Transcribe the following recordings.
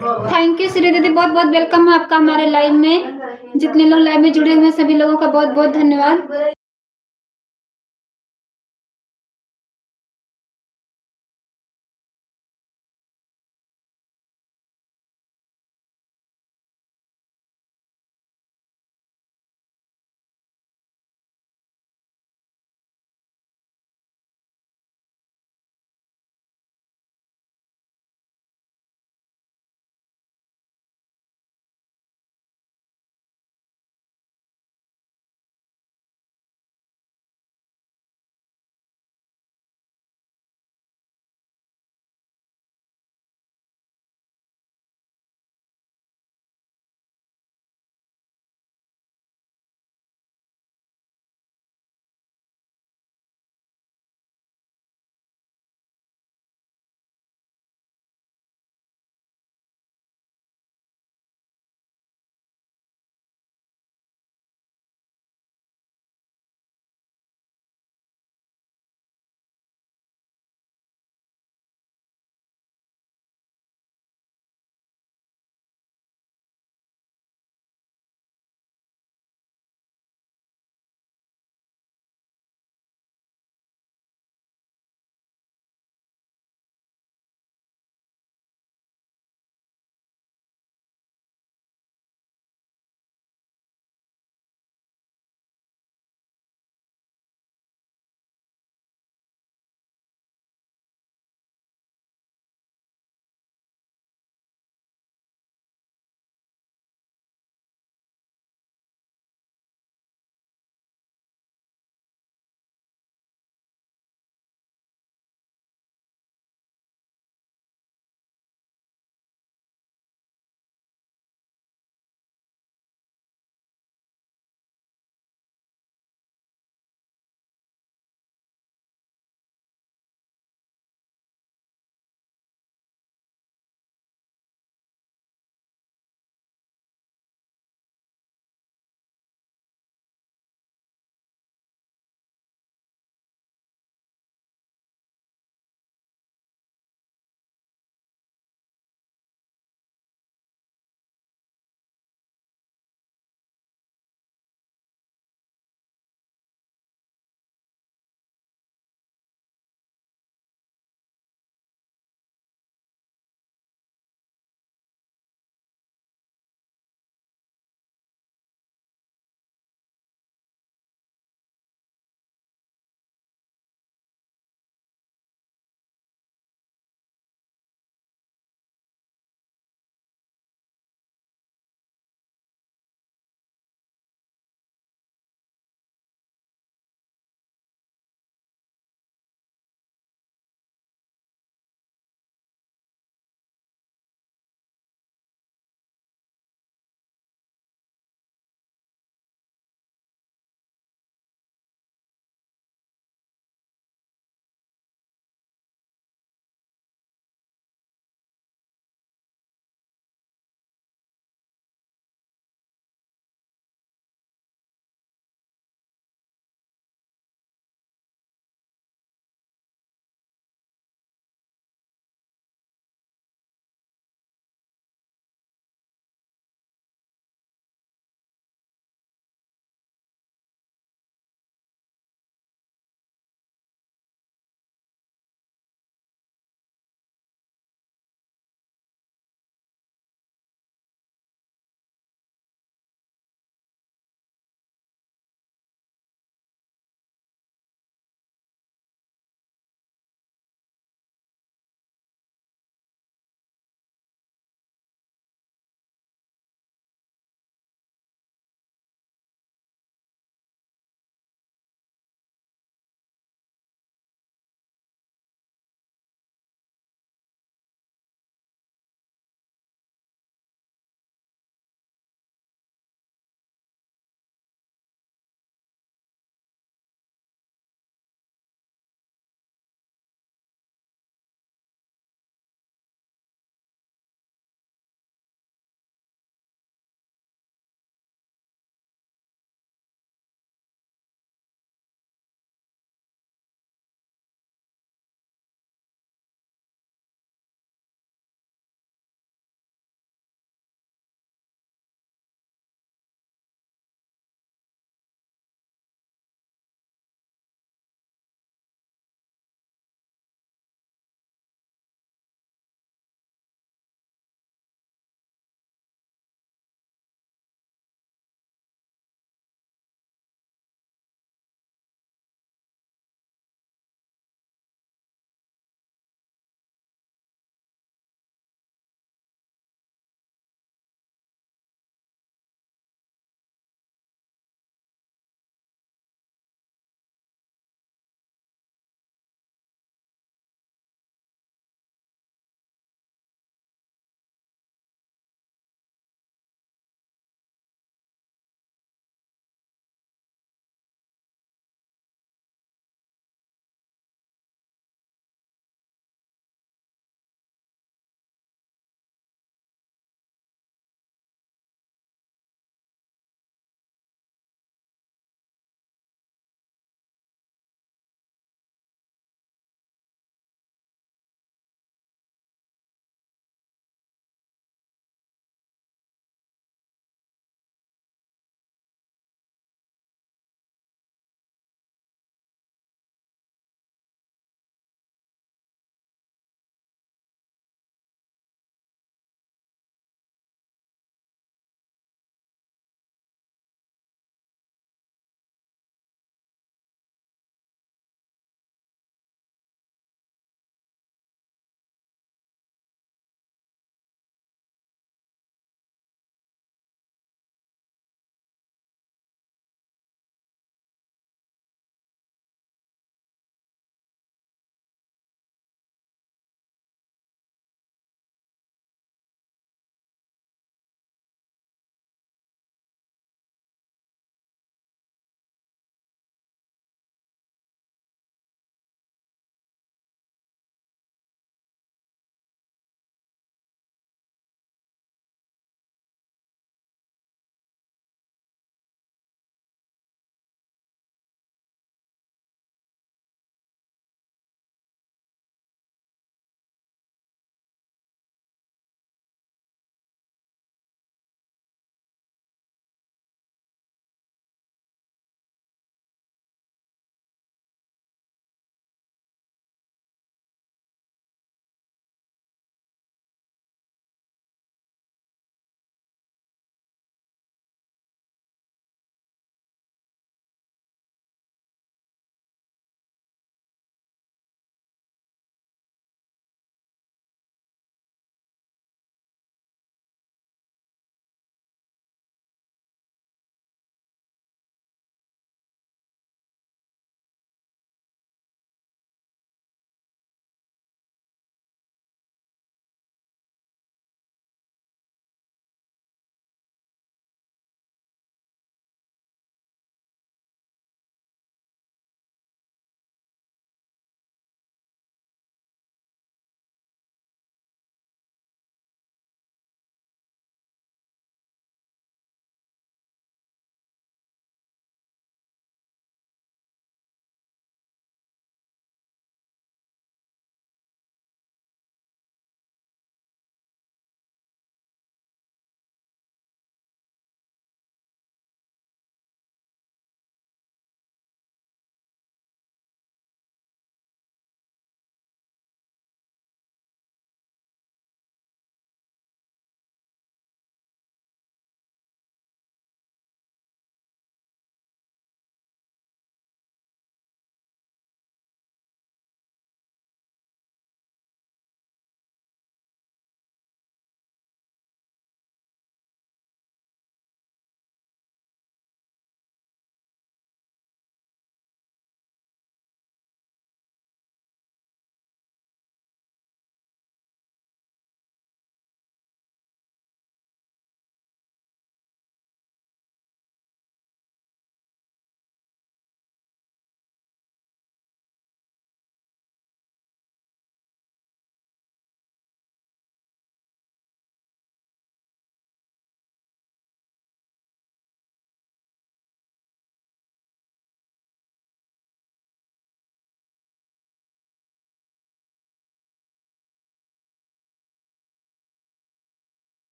Thank you Shri दीदी, बहुत बहुत वेलकम है आपका हमारे लाइव में। जितने लोग लाइव में जुड़े हुए हैं सभी लोगों का बहुत बहुत धन्यवाद।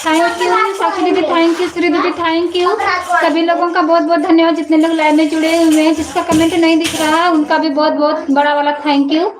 थैंक यू साक्षी दीदी, थैंक यू श्री दीदी, थैंक यू। सभी लोगों का बहुत बहुत धन्यवाद जितने लोग लाइव में जुड़े हुए हैं। जिसका कमेंट नहीं दिख रहा उनका भी बहुत बहुत बड़ा वाला थैंक यू।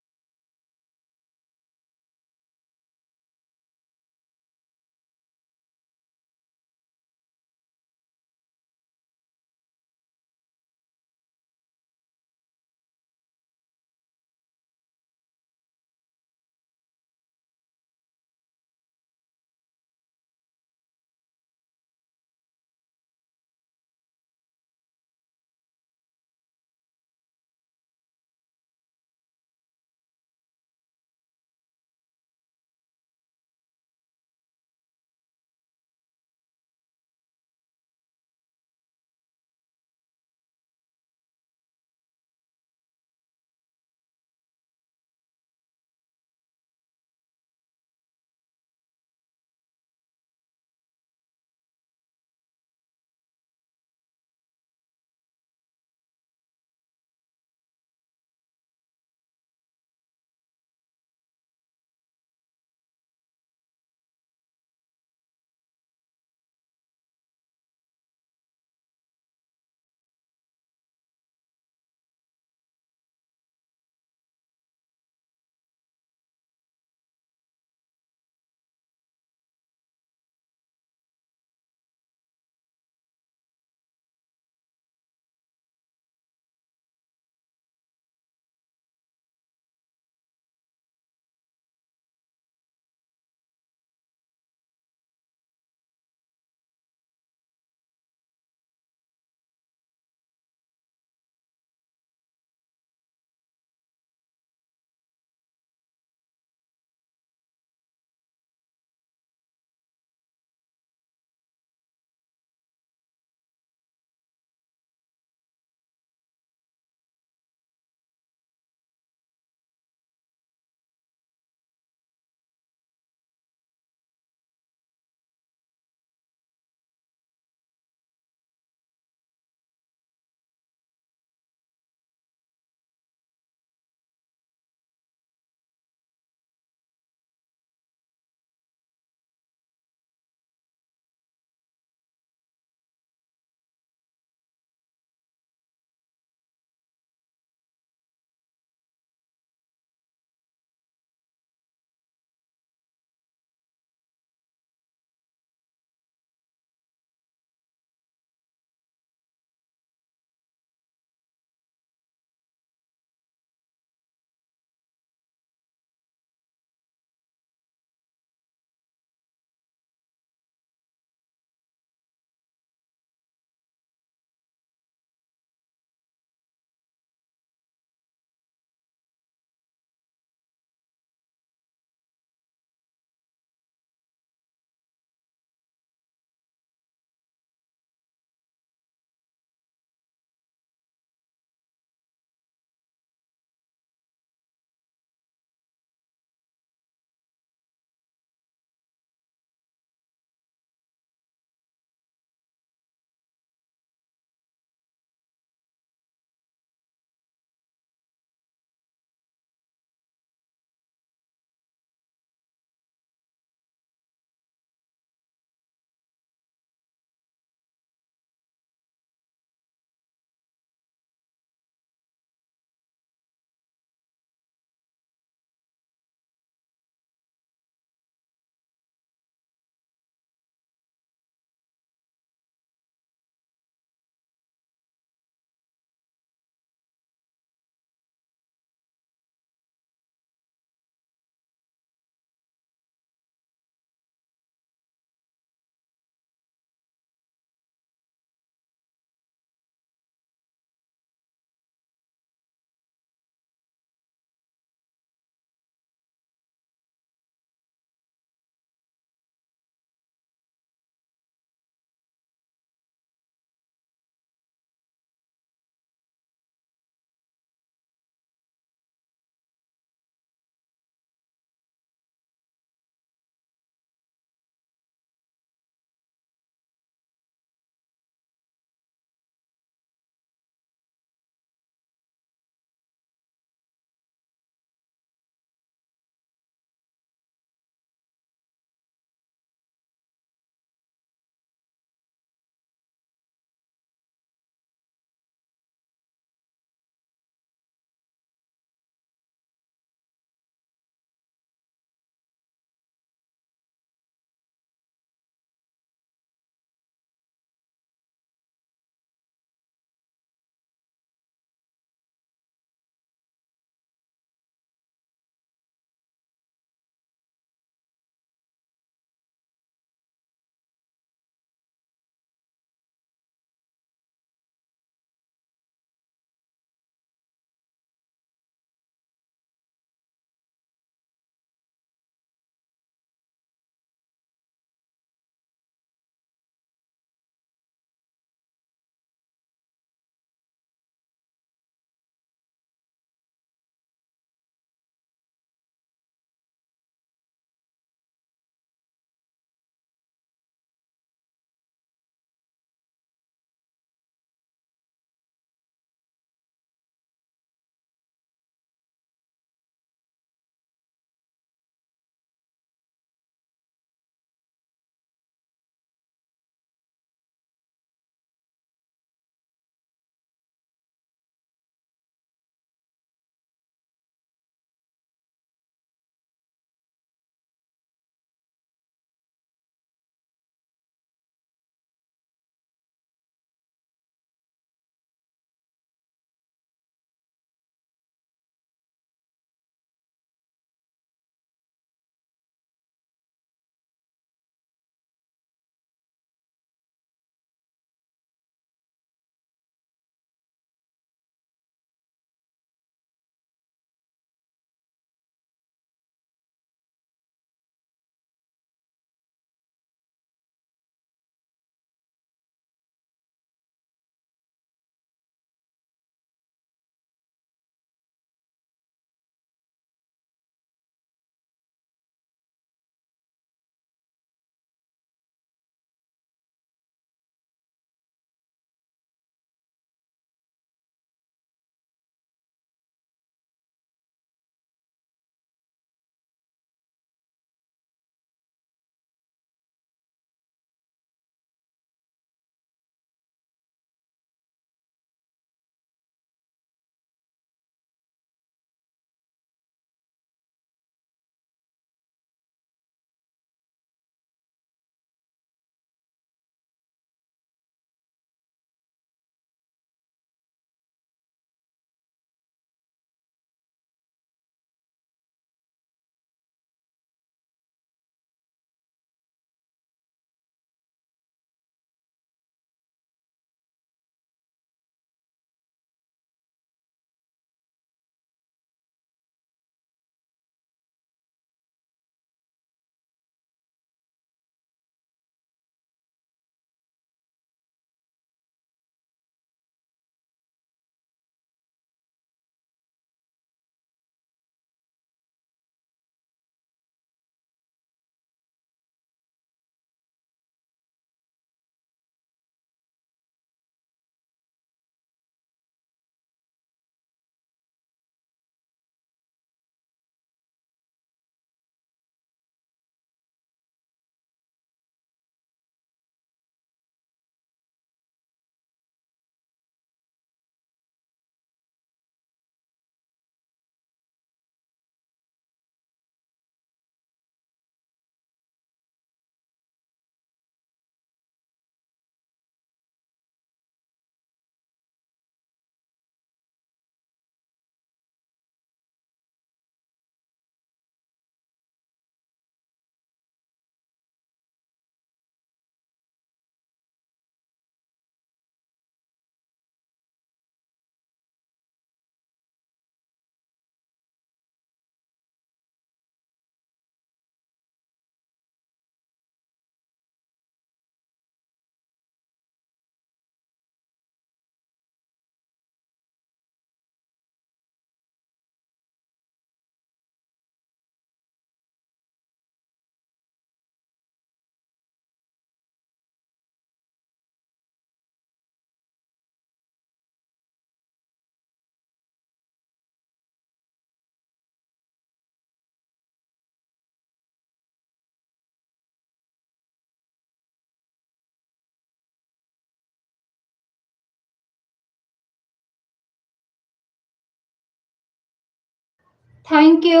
थैंक यू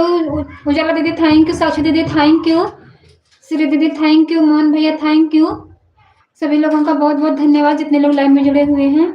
उजाला दीदी, थैंक यू साक्षी दीदी, थैंक यू श्री दीदी, थैंक यू मोहन भैया, थैंक यू। सभी लोगों का बहुत बहुत धन्यवाद जितने लोग लाइव में जुड़े हुए हैं।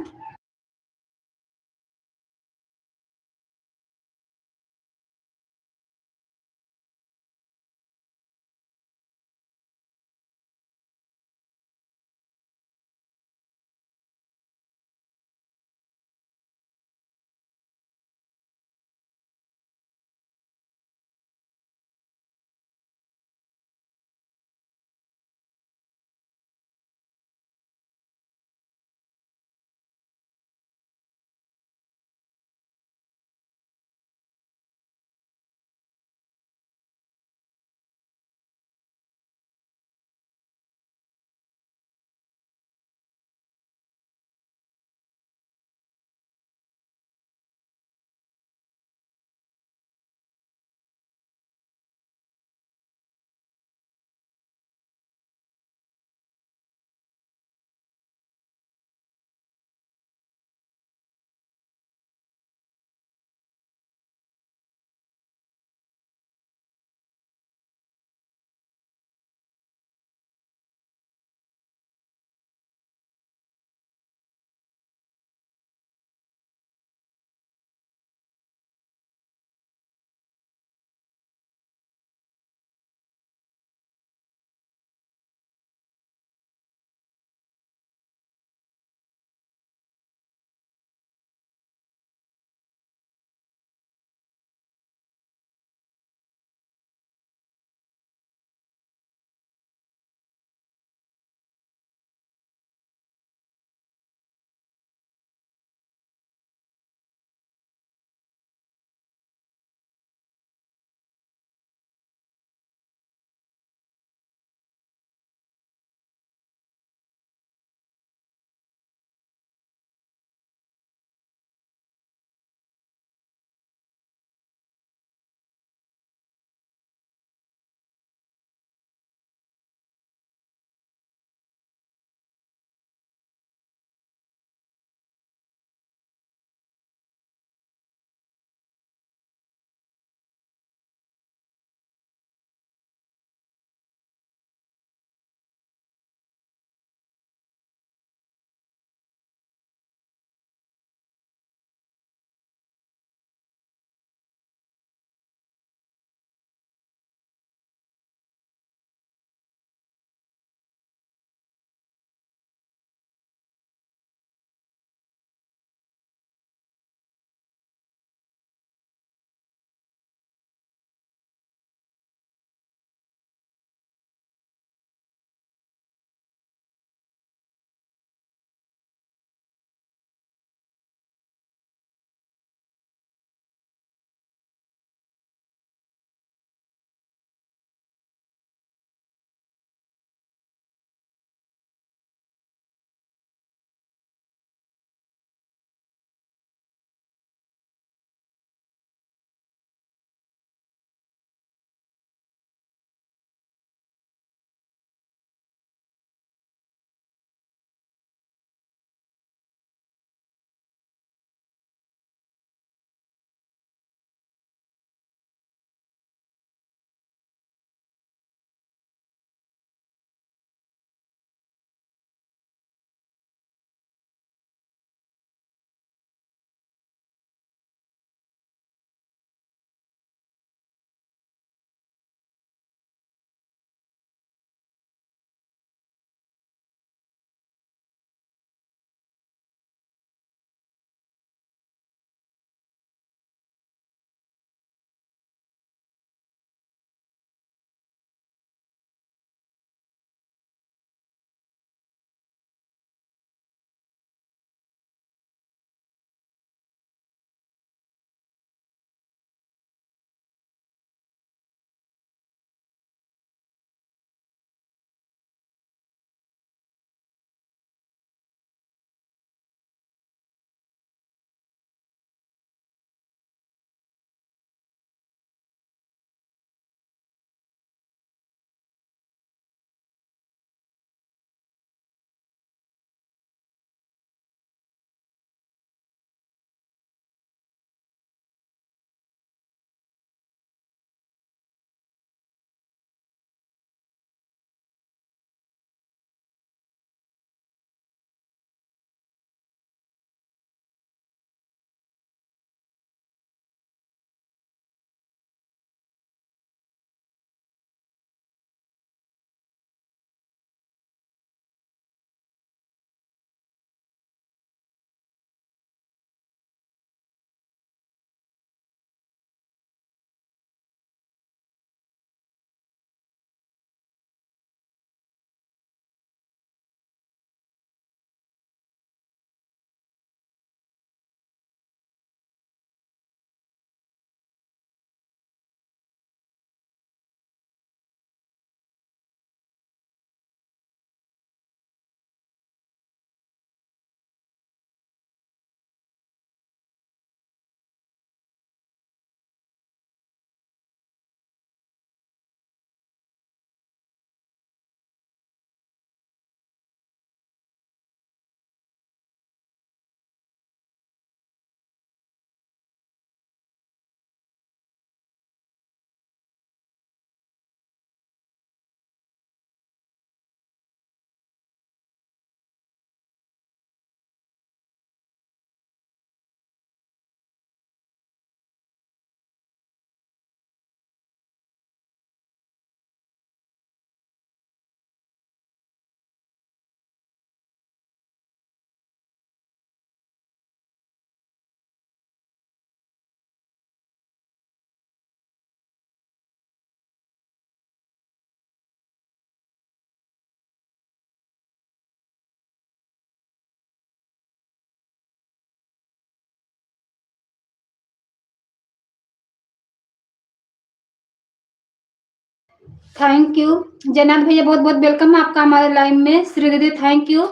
Thank you. जयनाथ भैया बहुत बहुत वेलकम है आपका हमारे लाइव में। श्री दीदी थैंक यू।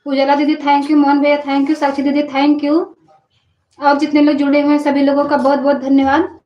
उजाला दीदी थैंक यू। मोहन भैया थैंक यू। साक्षी दीदी थैंक यू। और जितने लोग जुड़े हुए हैं सभी लोगों का बहुत बहुत धन्यवाद।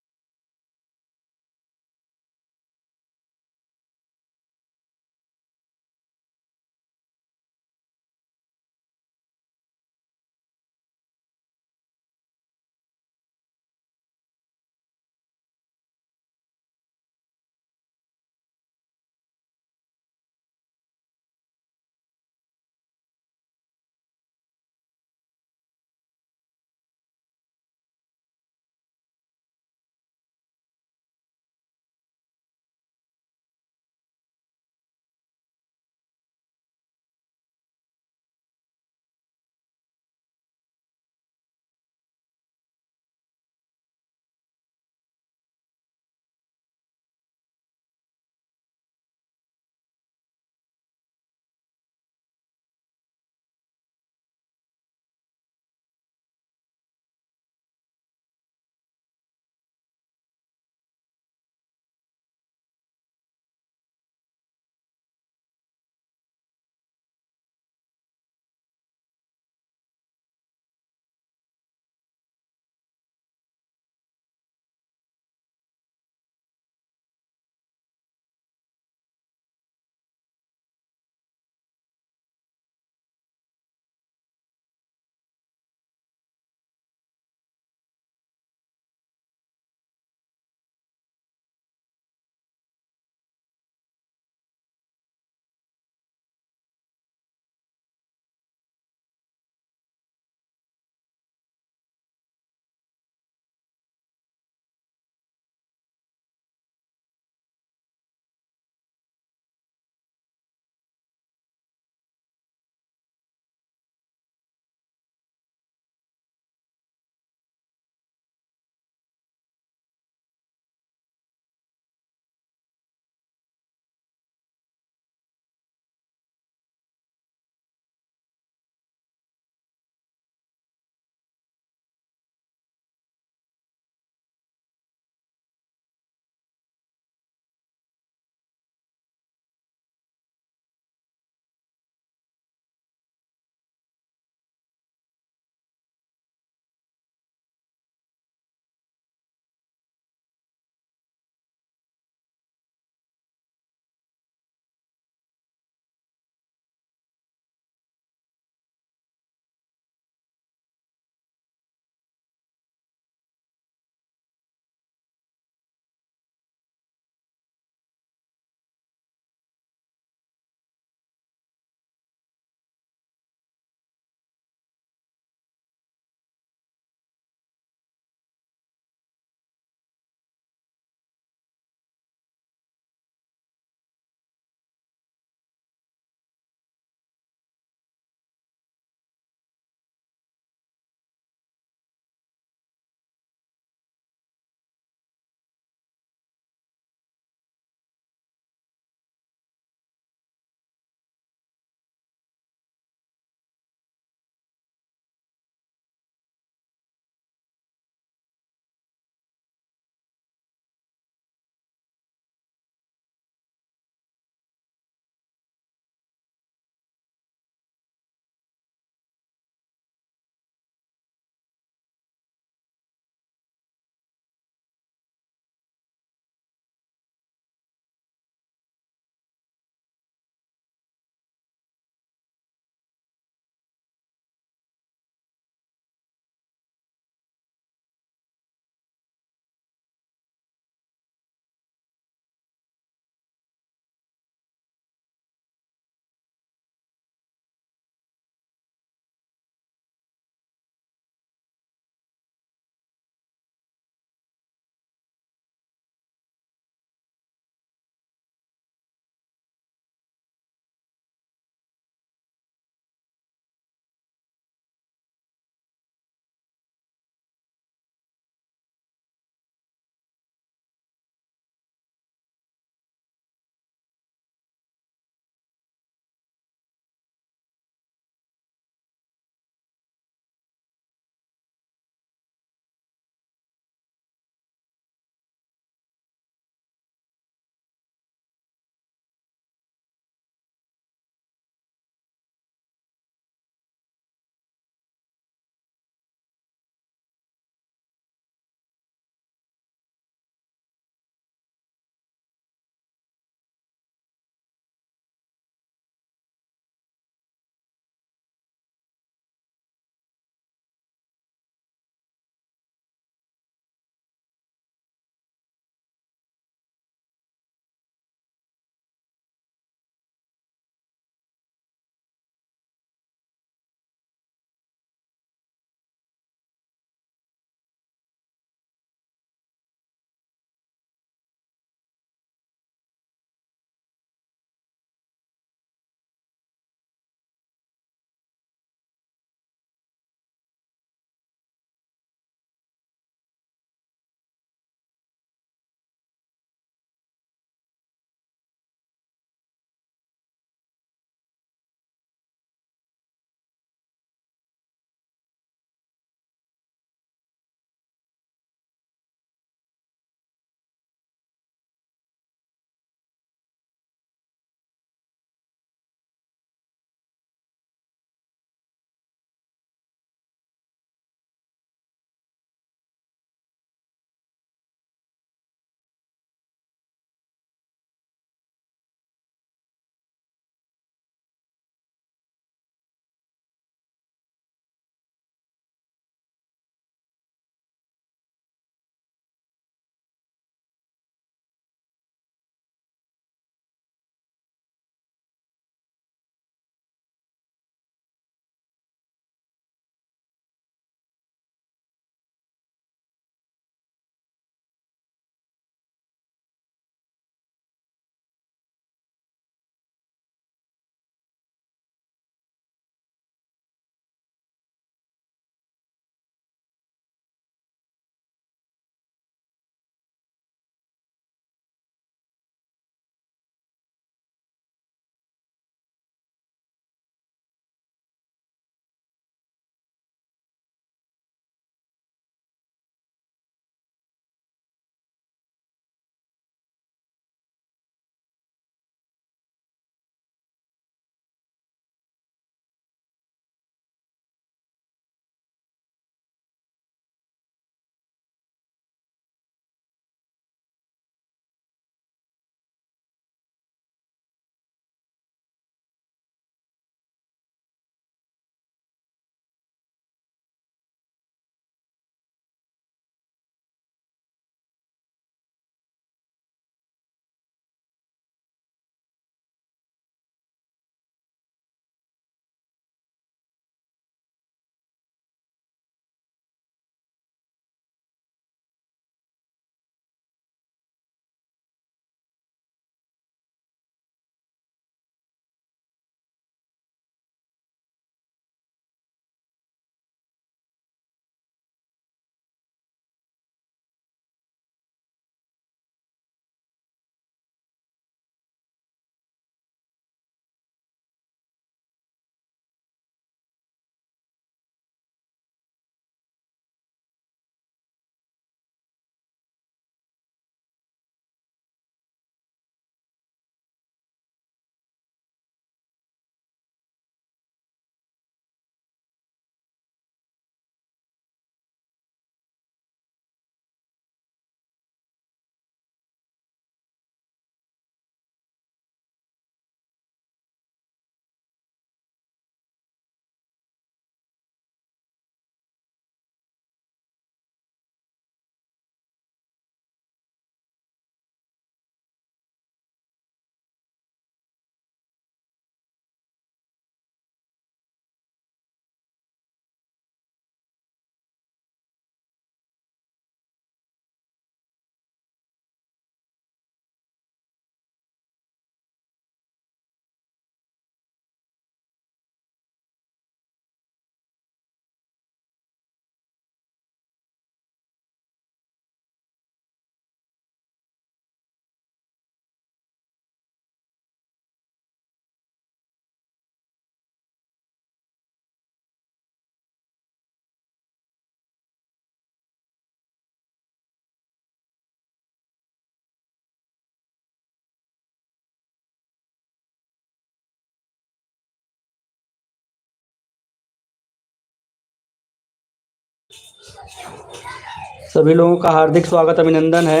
सभी लोगों का हार्दिक स्वागत अभिनंदन है।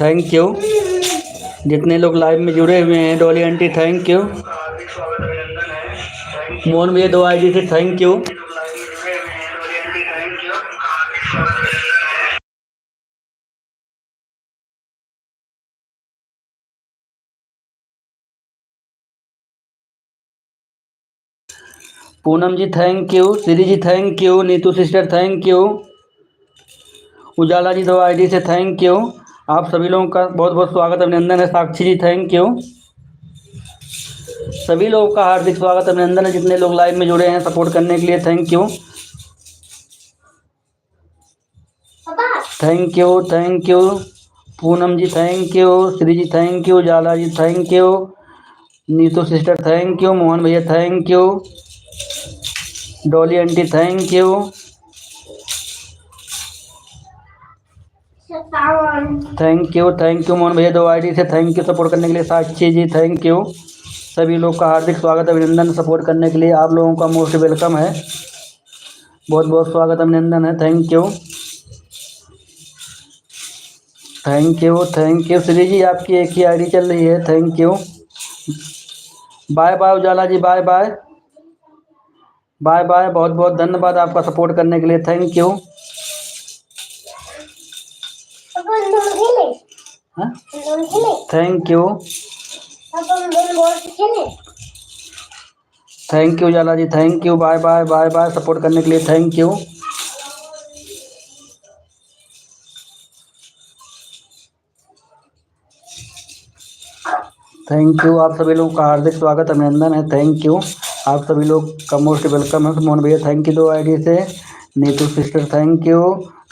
Thank you. जितने लोग लाइव में जुड़े हुए हैं, Dolly aunty thank you. Mohan भैया 2 आईडी से thank you. Poonam ji thank you. Shri ji thank you. Neetu sister thank you. Ujala ji 2 ID से थैंक यू। आप सभी लोगों का बहुत बहुत स्वागत अभिनंदन है। Sakshi ji thank you. सभी लोगों का हार्दिक स्वागत अभिनंदन है। जितने लोग लाइव में जुड़े हैं सपोर्ट करने के लिए thank you. Thank you. Thank you. Poonam ji thank you. Shri ji thank you. Ujala ji thank you. Neetu sister thank you. Mohan भैया thank you. Dolly aunty thank you. Thank you Mohan भैया 2 आईडी से थैंक यू सपोर्ट करने के लिए। साक्षी जी थैंक यू। सभी लोग का हार्दिक स्वागत अभिनंदन सपोर्ट करने के लिए। आप लोगों का मोस्ट वेलकम है। बहुत बहुत स्वागत अभिनंदन है। Thank you. Thank you Shri ji, आपकी एक ही आईडी चल रही है। Thank you. Bye bye Ujala ji, bye bye bye bye. बहुत बहुत धन्यवाद आपका सपोर्ट करने के लिए। Thank you. Thank you. Thank you Ujala ji, thank you. Bye bye bye bye support करने के लिए। Thank you. Thank you. आप सभी लोगों का हार्दिक स्वागत अभिनंदन है। Thank you. आप सभी लोग का मोस्ट वेलकम है। मोहन भैया थैंक यू 2 आईडी से। Neetu sister thank you.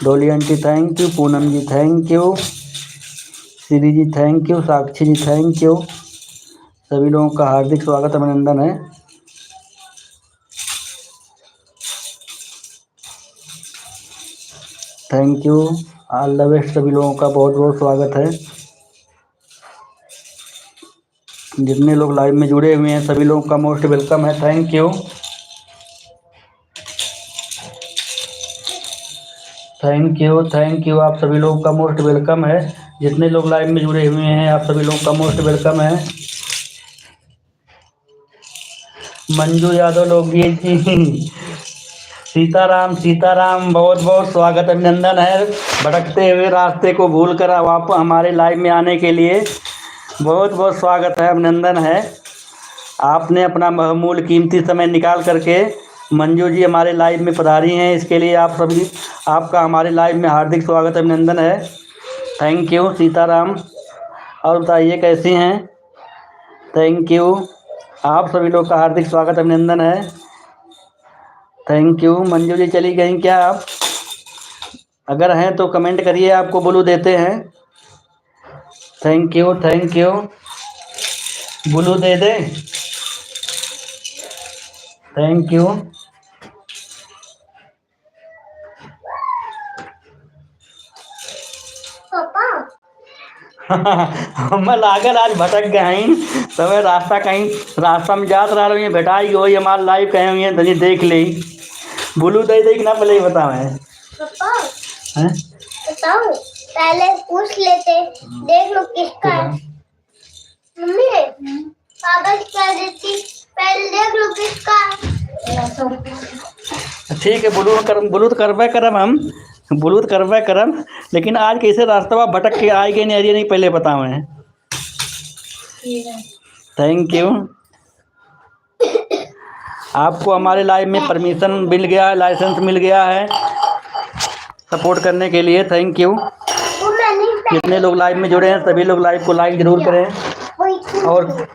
Dolly aunty thank you. Poonam ji thank you. Shri ji thank you. Sakshi ji thank you. सभी लोगों का हार्दिक स्वागत अभिनंदन है। Thank you. All the best. सभी लोगों का बहुत बहुत स्वागत है। जितने लोग लाइव में जुड़े हुए हैं सभी लोगों का मोस्ट वेलकम है। Thank you. Thank you. आप सभी लोगों का मोस्ट वेलकम है। जितने लोग लाइव में जुड़े हुए हैं आप सभी लोगों का मोस्ट वेलकम है। मंजू यादव लोगी जी सीताराम सीताराम, बहुत बहुत स्वागत अभिनंदन है। भटकते हुए रास्ते को भूल कर अब आप हमारे लाइव में आने के लिए बहुत बहुत स्वागत है, अभिनंदन है। आपने अपना बहुमूल्य कीमती समय निकाल करके मंजू जी हमारे लाइव में पधारी हैं, इसके लिए आप सभी आपका हमारे लाइव में हार्दिक स्वागत अभिनंदन है। Thank you Sitaram. और बताइए कैसी हैं? Thank you. आप सभी लोग का हार्दिक स्वागत अभिनंदन है। Thank you. मंजू जी चली गई क्या आप? अगर हैं तो कमेंट करिए, आपको ब्लू देते हैं। Thank you. ब्लू दे दें? Thank you. हम लागल आज भटक गए सब रास्ता कहीं रास्ता में जात रहा ये भेटाई हो हमारे लाइव कहे हुए धनी देख ले। ब्लू दे दे कि ना पहले ही बताओ है। बताओ पहले पूछ लेते, देख लो किसका है। मम्मी कागज क्या देती, पहले देख लो किसका है। ठीक है, ब्लू तो करबे करम हम ब्लू तो करबे करम, लेकिन आज कैसे रास्ता भटक के आए गए नहीं पहले बताओ है। Thank you. आपको हमारे लाइव में परमिशन मिल गया है, लाइसेंस मिल गया है सपोर्ट करने के लिए। Thank you. जितने लोग लाइव में जुड़े हैं सभी लोग लाइव को लाइक जरूर करें और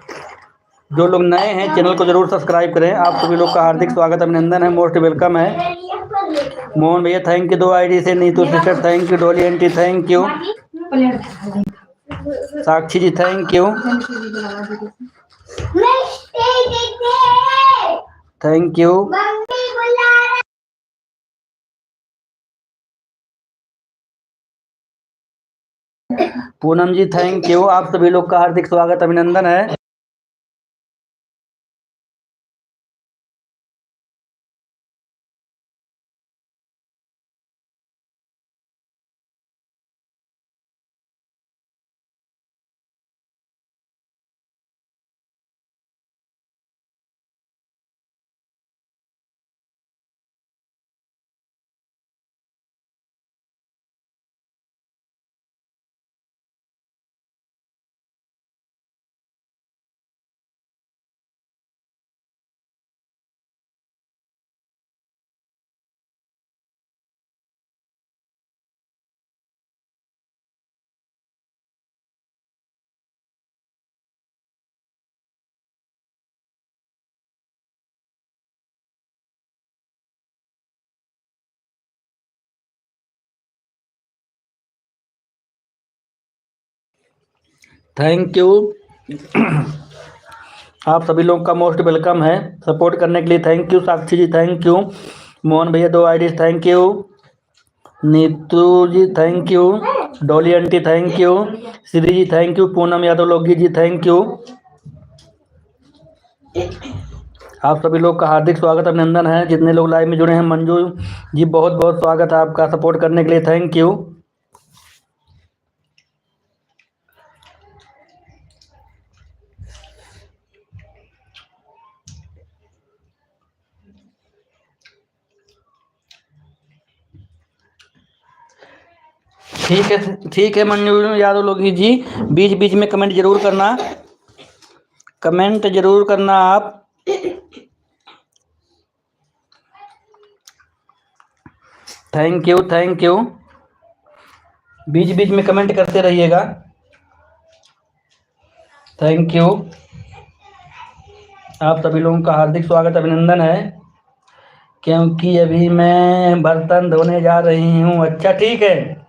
जो लोग नए हैं चैनल को जरूर सब्सक्राइब करें। आप सभी लोग का हार्दिक स्वागत अभिनंदन है, मोस्ट वेलकम है। मोहन भैया थैंक यू 2 आईडी से। Neetu sister thank you. Dolly aunty thank you. Sakshi ji thank you. Thank you. Poonam ji thank you. आप सभी लोग का हार्दिक स्वागत अभिनंदन है। Thank you. आप सभी लोगों का मोस्ट वेलकम है सपोर्ट करने के लिए। Thank you Sakshi ji, thank you. Mohan भैया 2 ID thank you. Neetu ji thank you. Dolly aunty thank you. Shri ji thank you. Poonam Yadav लोगी जी थैंक यू। आप सभी लोग का हार्दिक स्वागत अभिनंदन है। जितने लोग लाइव में जुड़े हैं, मंजू जी बहुत बहुत स्वागत है आपका सपोर्ट करने के लिए। Thank you. ठीक है मंजू यादव लोगी जी, बीच बीच में कमेंट जरूर करना, कमेंट जरूर करना आप। Thank you, thank you. बीच बीच में कमेंट करते रहिएगा। Thank you. आप सभी लोगों का हार्दिक स्वागत अभिनंदन है। क्योंकि अभी मैं बर्तन धोने जा रही हूँ। अच्छा ठीक है,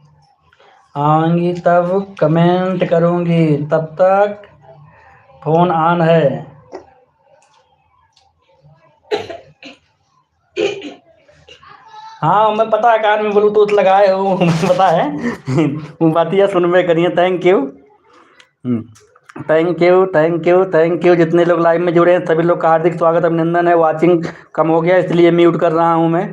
आऊँगी तब कमेंट करूँगी, तब तक फोन ऑन है। हाँ मैं पता है, कान में ब्लूटूथ लगाए हूँ पता है वो बातिया सुन में करिए। Thank you, thank you, thank you, thank you. जितने लोग लाइव में जुड़े हैं सभी लोग का हार्दिक स्वागत अभिनंदन है। वाचिंग कम हो गया इसलिए म्यूट कर रहा हूँ मैं।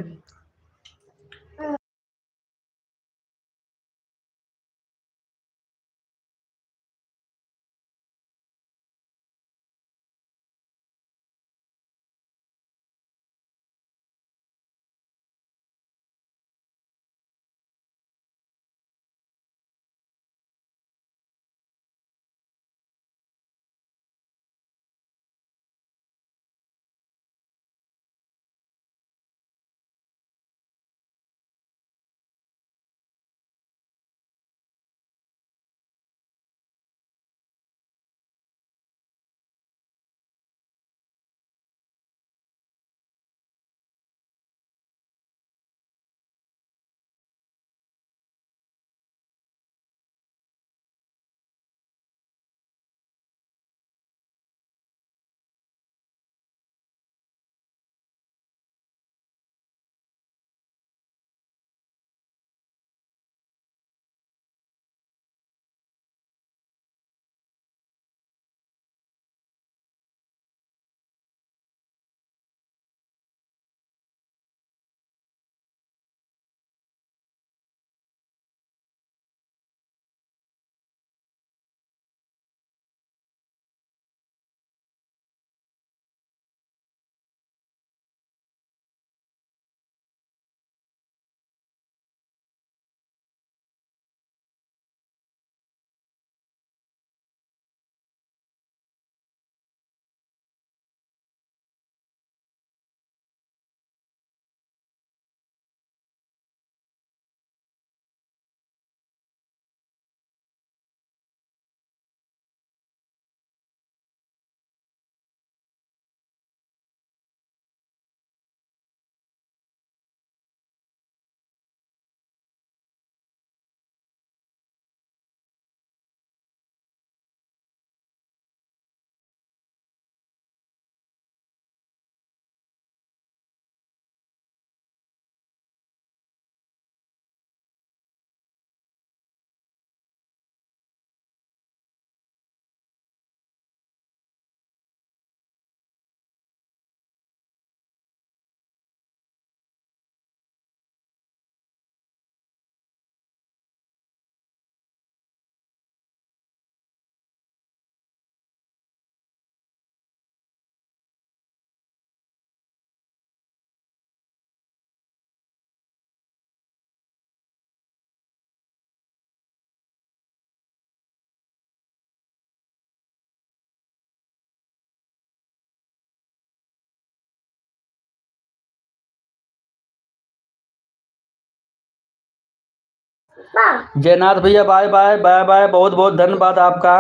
जयनाथ भैया बाय बाय बाय बाय, बहुत बहुत धन्यवाद आपका,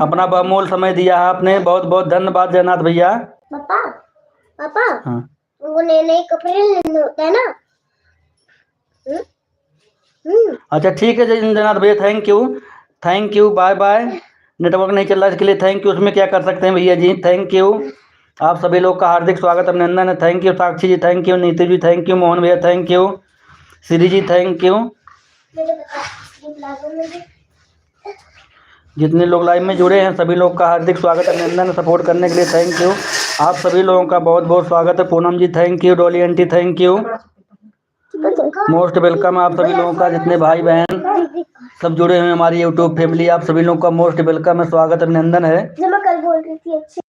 अपना बहुमूल्य समय दिया है आपने। बहुत बहुत धन्यवाद जयनाथ भैया। पापा पापा हाँ वो नए नए कपड़े लेने होते हैं ना। अच्छा ठीक है जयनाथ भैया, thank you, thank you, bye bye. Network नहीं चल रहा है, इसके लिए थैंक यू। उसमें क्या कर सकते हैं भैया जी, थैंक यू। आप सभी लोग का हार्दिक स्वागत अभिनंदन है। Thank you Sakshi ji, thank you. Neeti ji thank you. Mohan भैया thank you. Shri ji thank you. जितने लोग लाइव में जुड़े हैं सभी लोग का हार्दिक स्वागत अभिनंदन, सपोर्ट करने के लिए थैंक यू। आप सभी लोगों का बहुत बहुत स्वागत है। Poonam ji thank you. Dolly aunty thank you, most welcome. आप सभी लोगों का, जितने भाई बहन सब जुड़े हुए हैं हमारी यूट्यूब फैमिली, आप सभी लोगों का मोस्ट वेलकम है, स्वागत अभिनंदन है। जो मैं कल बोल रही थी अच्छी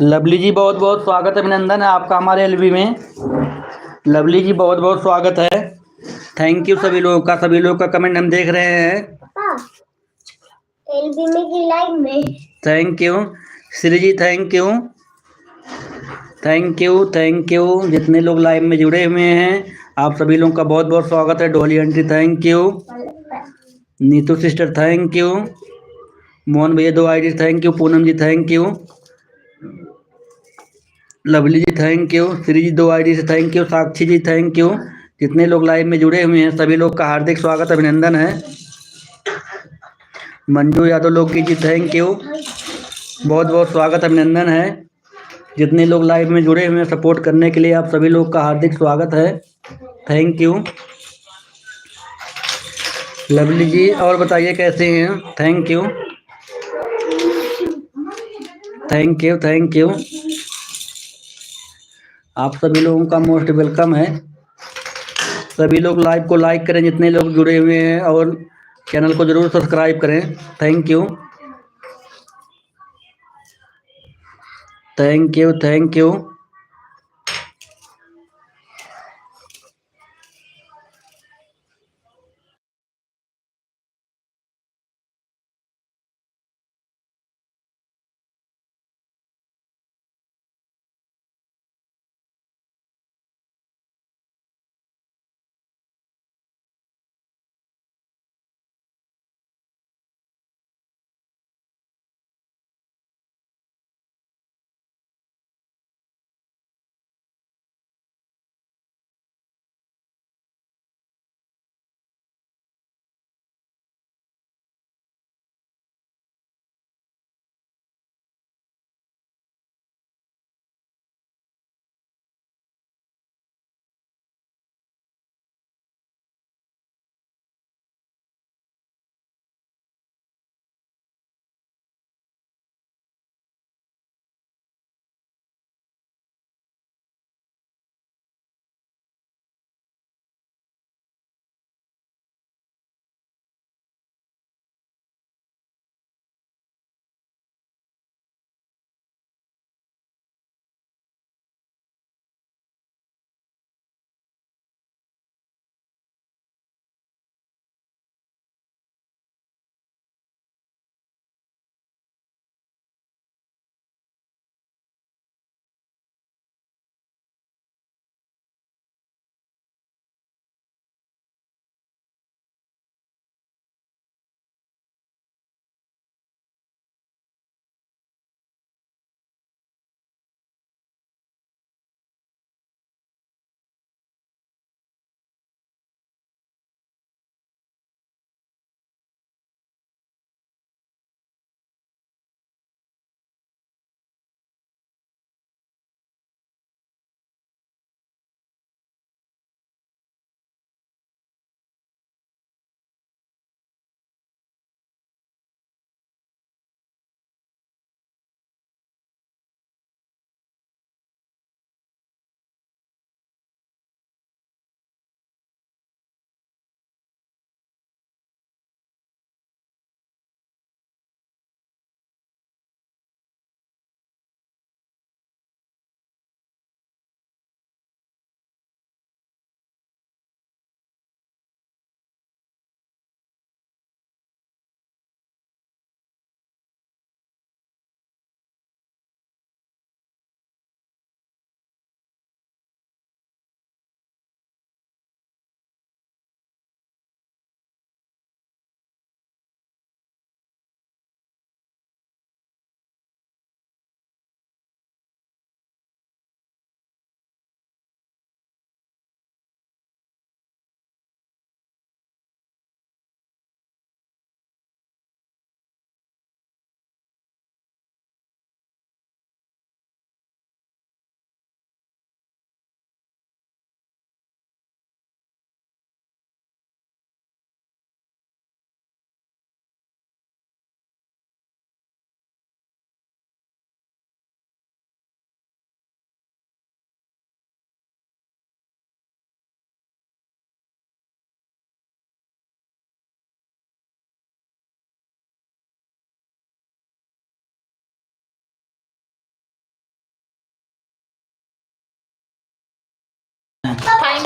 लवली जी बहुत बहुत स्वागत है, अभिनंदन है आपका हमारे एलबी में। लवली जी बहुत बहुत स्वागत है। थैंक यू सभी लोगों का, सभी लोगों का कमेंट हम देख रहे हैं। पापा एलबी में की लाइव में thank you Shri ji, thank you thank you thank you. जितने लोग लाइव में जुड़े हुए हैं आप सभी लोगों का बहुत बहुत स्वागत है। Dolly aunty thank you, Neetu sister thank you, Mohan भैया 2 ID thank you, Poonam ji thank you, Lovely ji thank you, Shri ji 2 ID से thank you, Sakshi ji thank you. जितने लोग लाइव में जुड़े हुए हैं सभी लोग का हार्दिक स्वागत अभिनंदन है। मंजू यादव लोकी जी थैंक यू, बहुत बहुत स्वागत अभिनंदन है। जितने लोग लाइव में जुड़े हुए हैं सपोर्ट करने के लिए आप सभी लोग का हार्दिक स्वागत है। थैंक यू लवली जी। और बताइए कैसे हैं? Thank you thank you thank you. आप सभी लोगों का मोस्ट वेलकम है। सभी लोग लाइव को लाइक करें जितने लोग जुड़े हुए हैं, और चैनल को जरूर सब्सक्राइब करें। Thank you thank you thank you.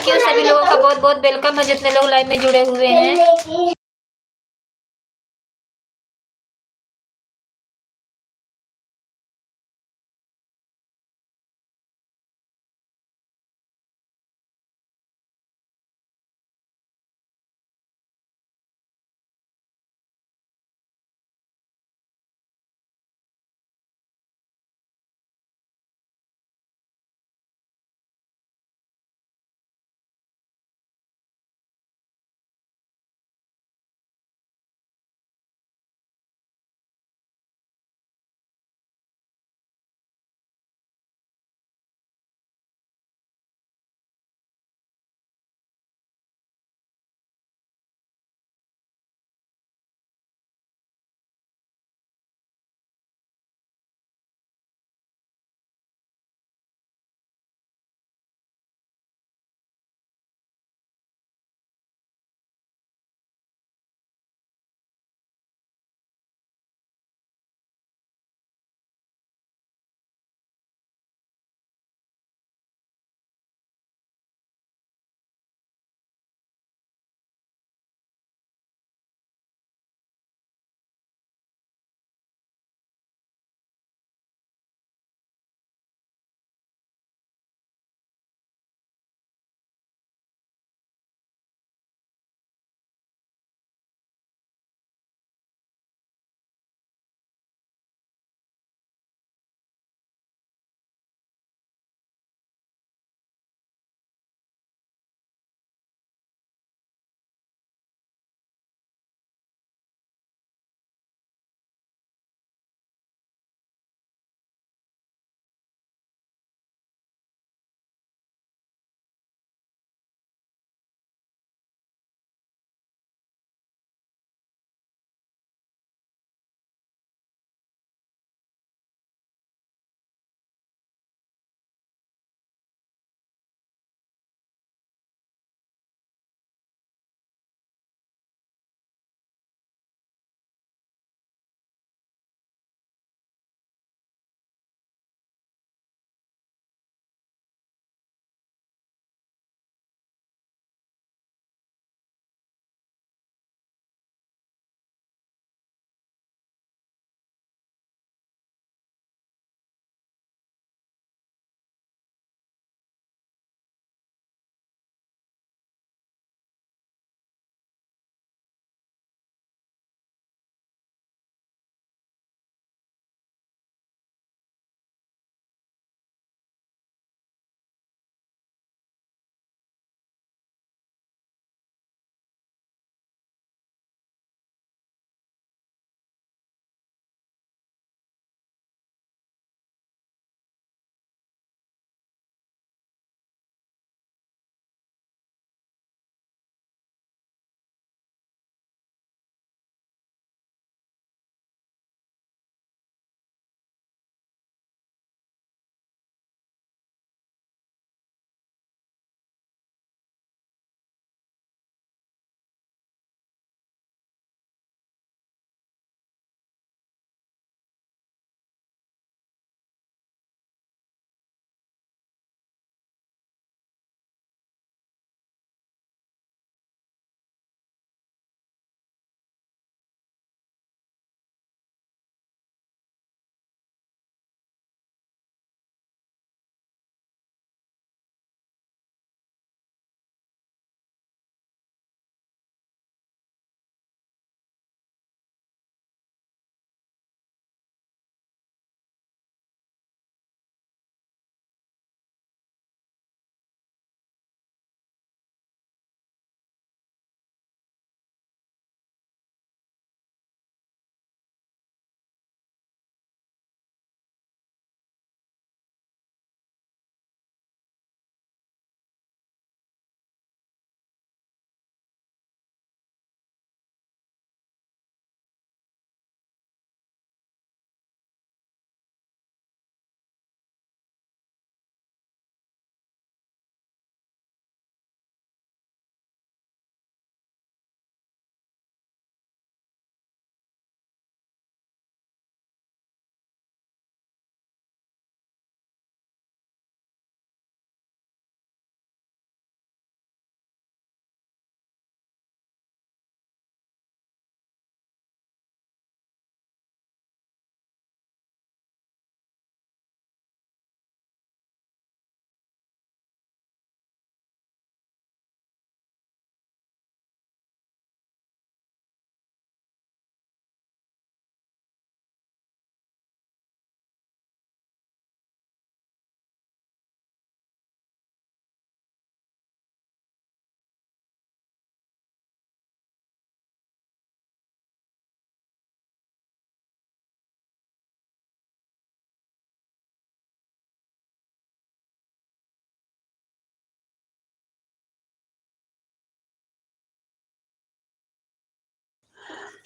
Thank you सभी लोगों का बहुत बहुत वेलकम है जितने लोग लाइव में जुड़े हुए हैं।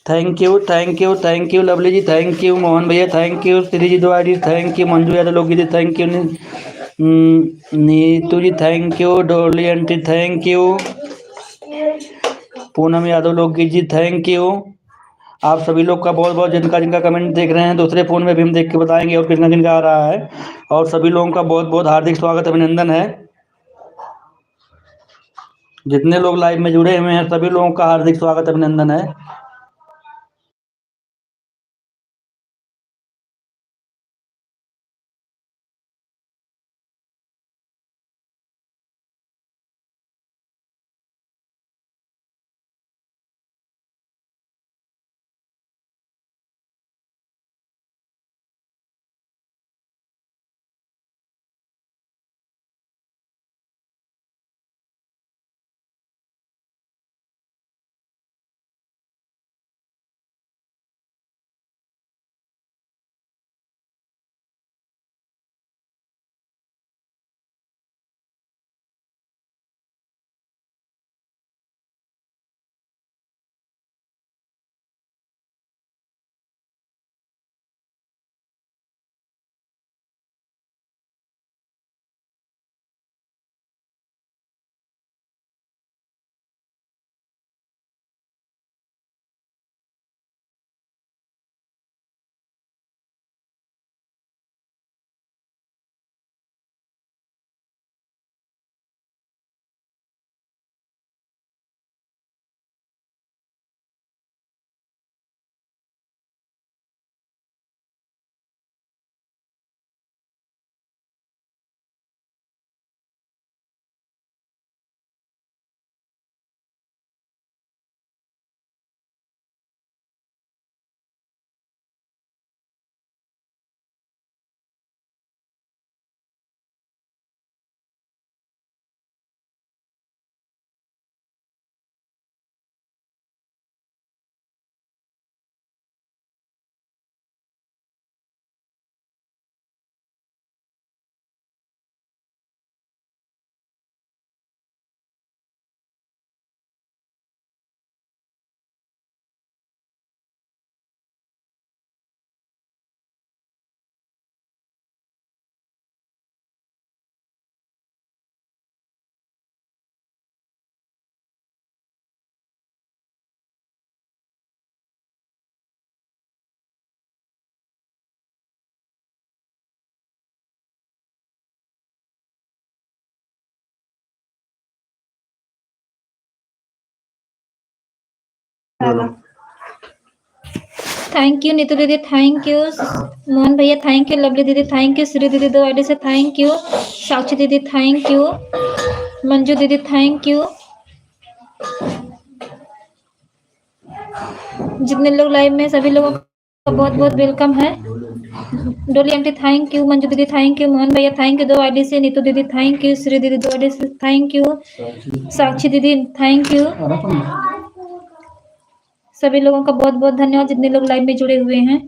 Thank you Lovely ji, thank you Mohan भैया, thank you Shri ji 2 ID, thank you Manju Yadav लोग ji, thank you Neetu ji, thank you Dolly aunty, thank you Poonam Yadav लोग जी, थैंक यू। आप सभी लोग का बहुत बहुत, जिनका जिनका कमेंट देख रहे हैं दूसरे फ़ोन में भी हम देख के बताएंगे और कितना किनका आ रहा है। और सभी लोगों का बहुत बहुत हार्दिक स्वागत अभिनंदन है। जितने लोग लाइव में जुड़े हुए हैं सभी लोगों का हार्दिक स्वागत अभिनंदन है। थैंक यू नीतू दीदी, थैंक यू मोहन भैया, थैंक यू लवली दीदी, थैंक यू श्री दीदी 2 ID से, थैंक यू साक्षी दीदी, थैंक यू मंजू दीदी, थैंक यू। जितने लोग लाइव में सभी लोगों का बहुत बहुत वेलकम है। Dolly aunty thank you, Manju दीदी थैंक यू, मोहन भैया थैंक यू 2 ID से, नीतू दीदी थैंक यू, श्री दीदी 2 ID से थैंक यू, साक्षी दीदी थैंक यू। सभी लोगों का बहुत बहुत धन्यवाद जितने लोग लाइव में जुड़े हुए हैं।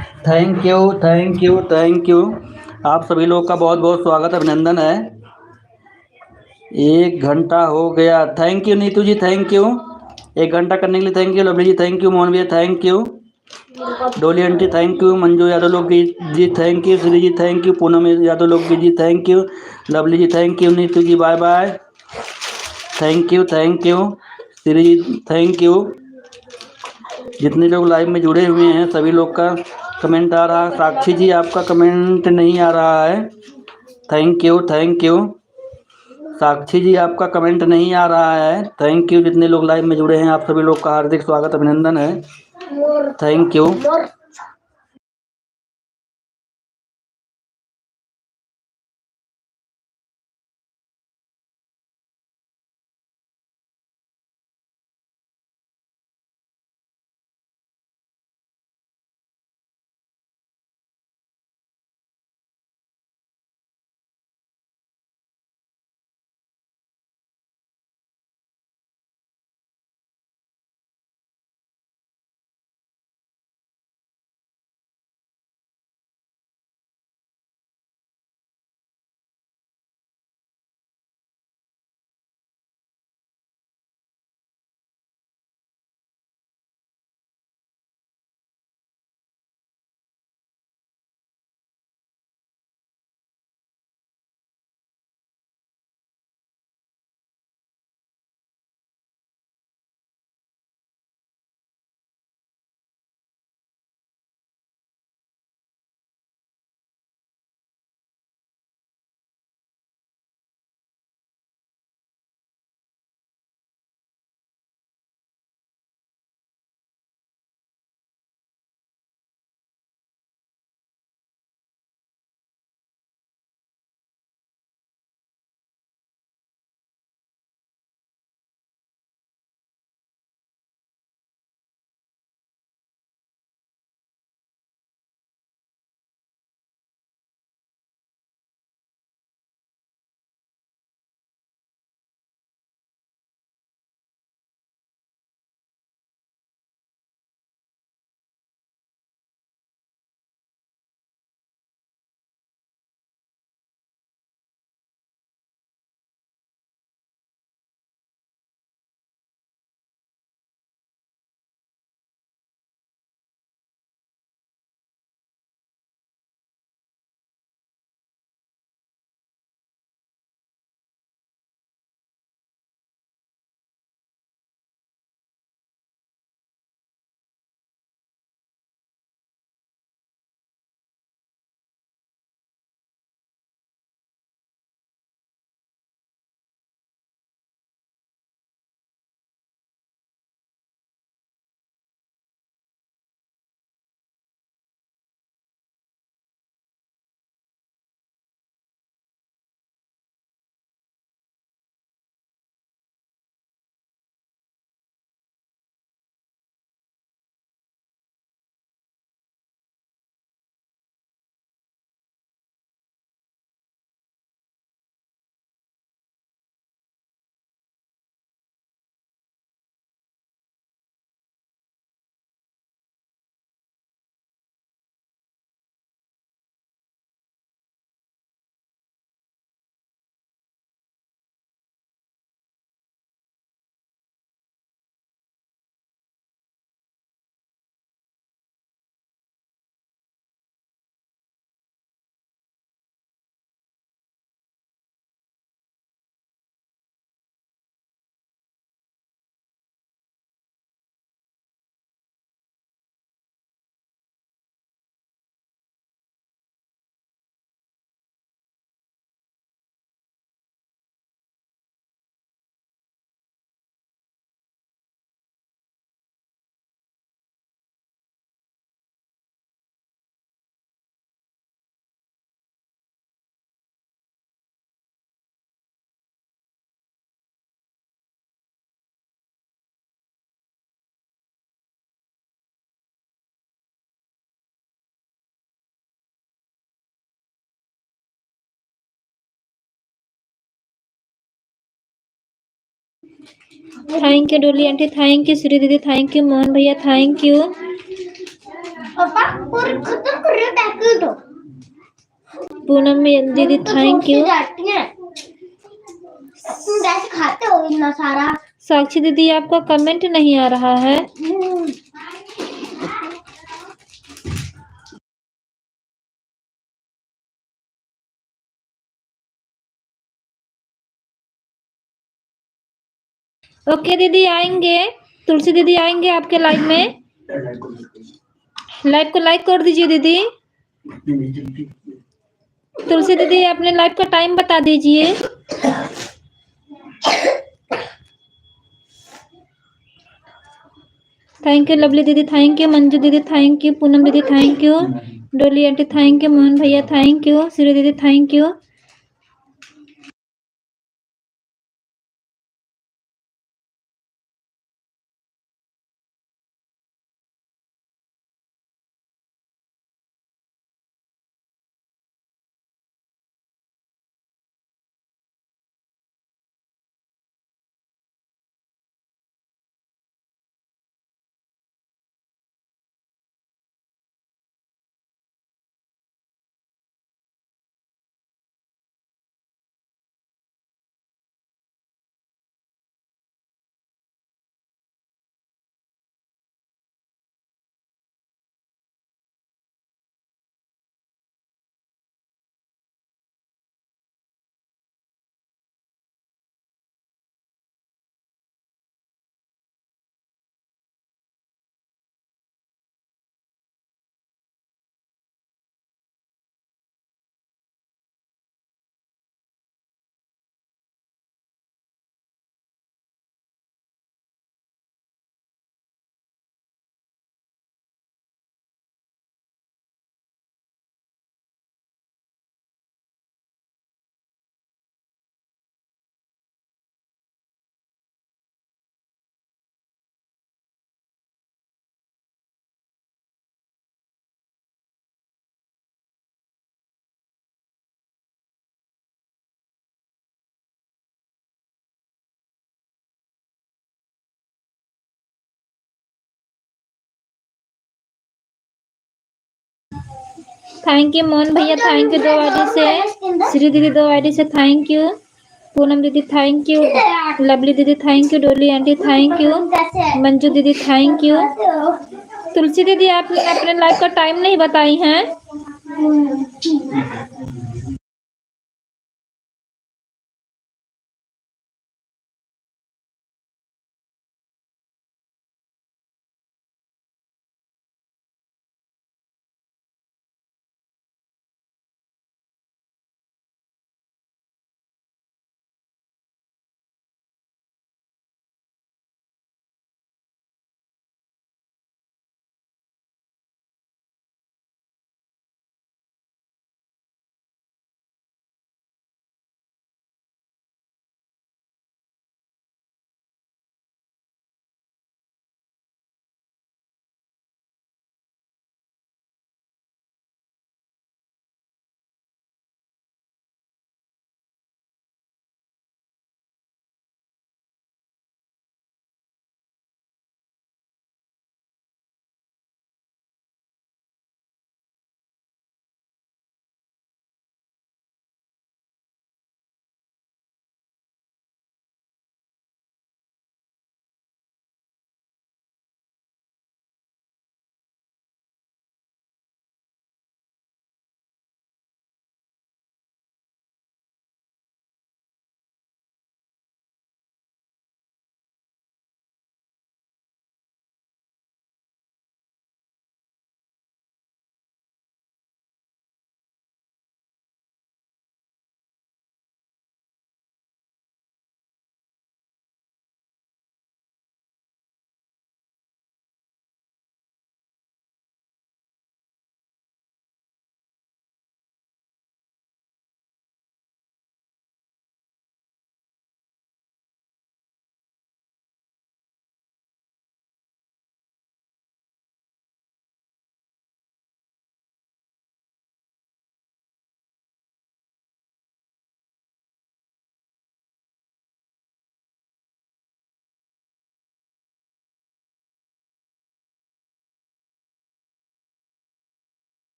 Thank you, thank you, thank you. आप सभी लोग का बहुत बहुत स्वागत, अभिनंदन है। 1 घंटा हो गया। Thank you Neetu ji, thank you. 1 घंटा करने के लिए thank you. Lovely ji thank you. Mohan भैया thank you. Dolly aunty thank you. Manju Yadav लोग ji thank you. Shri ji thank you. Poonam Yadav लोग ji thank you. Lovely ji thank you. Neetu ji bye bye. Thank you, thank you. Shri ji thank you. जितने लोग लाइव में जुड़े हुए हैं सभी लोग का कमेंट आ रहा है। साक्षी जी आपका कमेंट नहीं आ रहा है। Thank you, thank you. Sakshi ji आपका कमेंट नहीं आ रहा है। Thank you. जितने लोग लाइव में जुड़े हैं आप सभी लोग का हार्दिक स्वागत, अभिनंदन है। Thank you. Thank you Dolly aunty, thank you Shri दीदी, थैंक यू मोहन भैया, थैंक यू। पापा पूरी खत्म कर रहे पैकेट पूनम दीदी थैंक यू। जाती है तुम कैसे खाते हो इतना सारा साक्षी दीदी आपका कमेंट नहीं आ रहा है। ओके दीदी आएंगे, तुलसी दीदी आएंगे आपके लाइव में। लाइव को लाइक कर दीजिए दीदी। तुलसी दीदी अपने लाइव का टाइम बता दीजिए। थैंक यू लवली दीदी, थैंक यू मंजू दीदी, थैंक यू पूनम दीदी, thank you Dolly aunty, thank you Mohan भैया, थैंक यू श्री दीदी, thank you. Thank you Mohan भैया, थैंक यू 2 आईडी से। श्री दीदी 2 आईडी से थैंक यू। पूनम दीदी थैंक यू। लवली दीदी thank you. Dolly aunty thank you. Manju दीदी थैंक यू। तुलसी दीदी आप अपने लाइव का टाइम नहीं बताई हैं।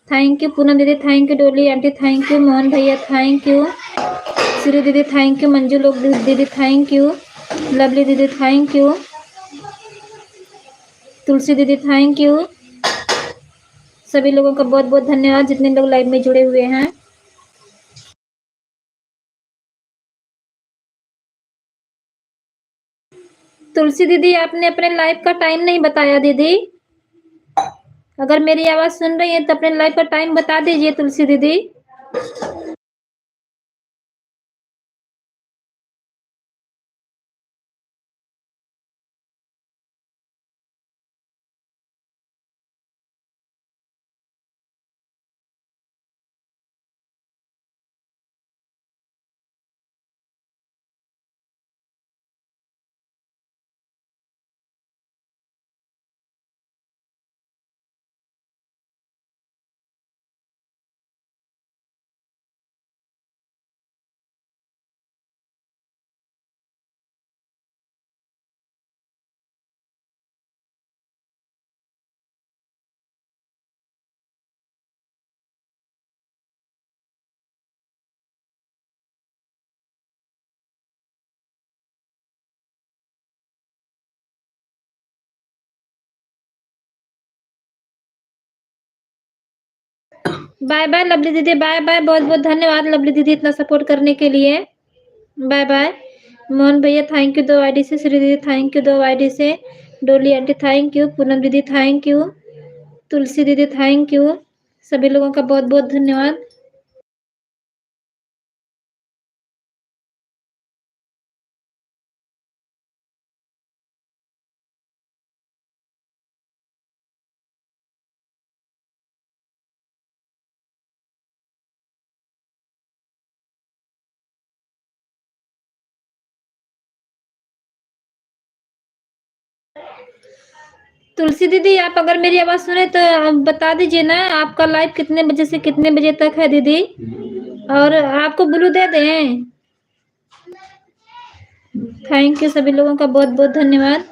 थैंक यू पूनम दीदी, thank you Dolly aunty, thank you Mohan भैया, थैंक यू श्री दीदी, थैंक यू मंजू लोग दीदी, थैंक यू लवली दीदी, थैंक यू तुलसी दीदी, थैंक यू। सभी लोगों का बहुत बहुत धन्यवाद जितने लोग लाइव में जुड़े हुए हैं। तुलसी दीदी, आपने अपने लाइव का टाइम नहीं बताया दीदी। अगर मेरी आवाज सुन रही है तो अपने लाइव का टाइम बता दीजिए तुलसी दीदी। बाय बाय लवली दीदी, बाय बाय, बहुत बहुत धन्यवाद लवली दीदी इतना सपोर्ट करने के लिए। Bye bye. मोहन भैया थैंक यू 2 आईडी से, श्री दीदी थैंक यू 2 आईडी से, डोली आंटी थैंक यू, पूनम दीदी थैंक यू, तुलसी दीदी थैंक यू। सभी लोगों का बहुत बहुत धन्यवाद। तुलसी दीदी, आप अगर मेरी आवाज सुने तो बता दीजिए ना, आपका लाइव कितने बजे से कितने बजे तक है दीदी, और आपको ब्लू दे दें। थैंक यू, सभी लोगों का बहुत बहुत धन्यवाद।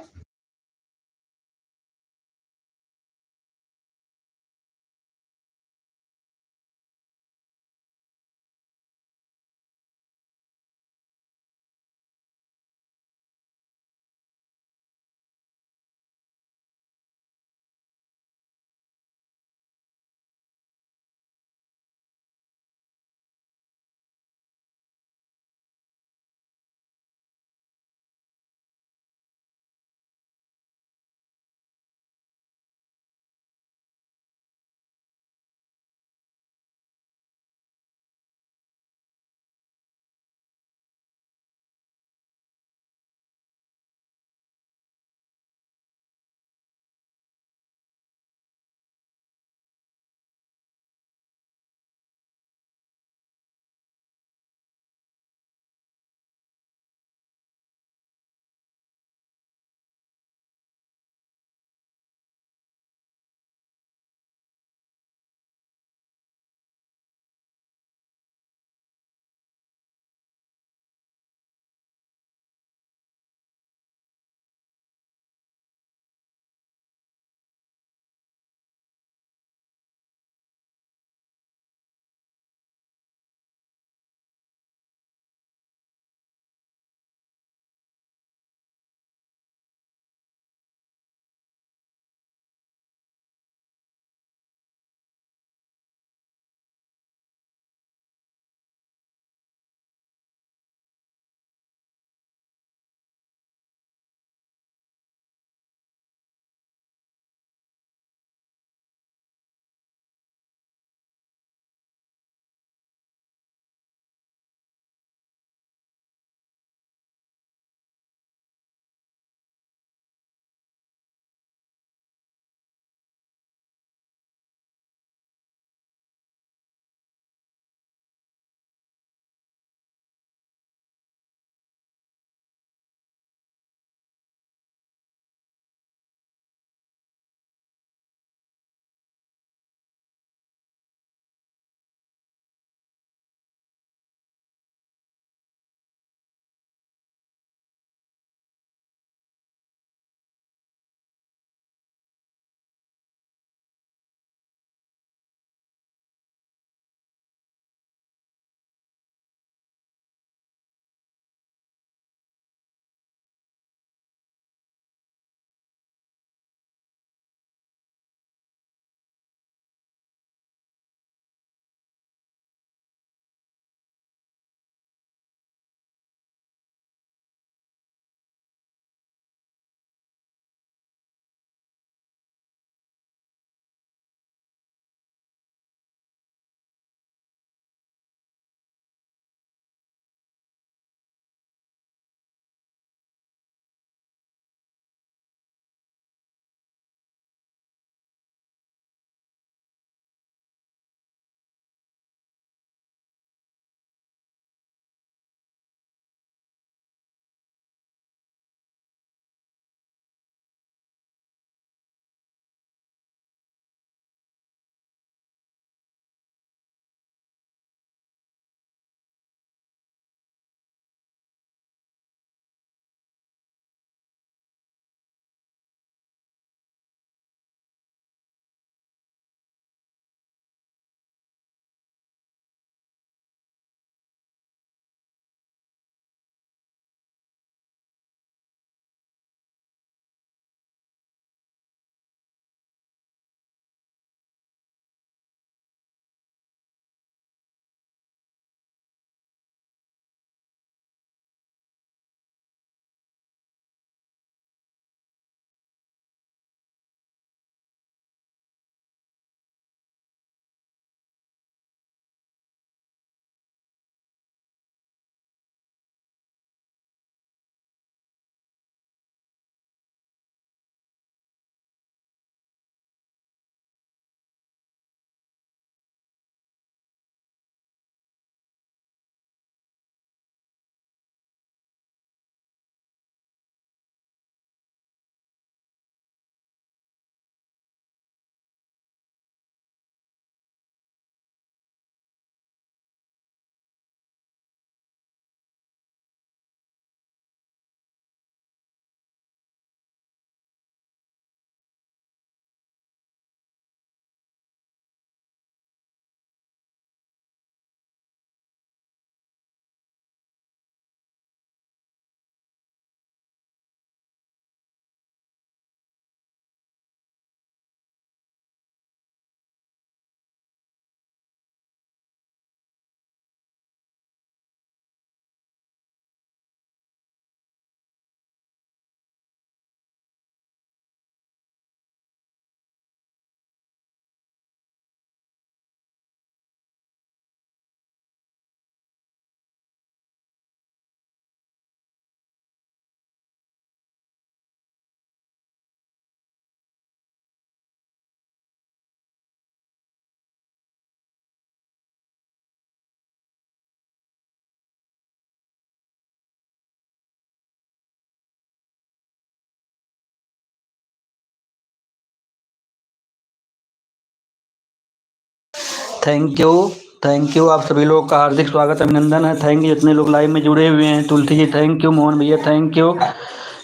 थैंक यू आप सभी लोग का हार्दिक स्वागत अभिनंदन है। थैंक यू जितने लोग लाइव में जुड़े हुए हैं। तुलसी जी थैंक यू, मोहन भैया thank you,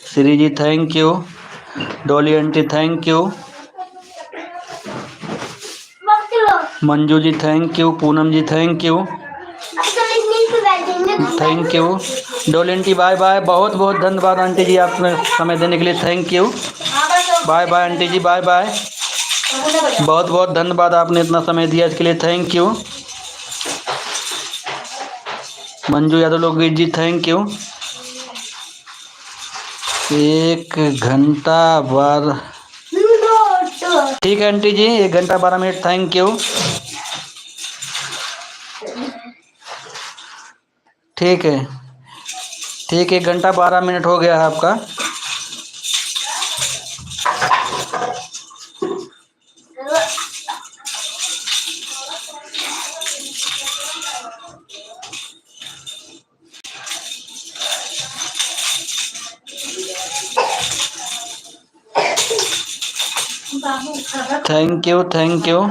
Shri ji thank you, Dolly aunty thank you, Manju ji thank you, Poonam ji thank you, thank you, Dolly aunty bye bye. बहुत बहुत धन्यवाद आंटी जी आपने समय देने के लिए, thank you. Bye bye aunty ji, bye bye. बहुत बहुत धन्यवाद आपने इतना समय दिया इसके लिए, थैंक यू। मंजू यादव लोकगीत जी थैंक यू। 1 घंटा 12 ठीक है आंटी जी, 1 घंटा 12 मिनट, थैंक यू। ठीक है, ठीक है, 1 घंटा 12 मिनट हो गया है आपका। Thank you, thank you.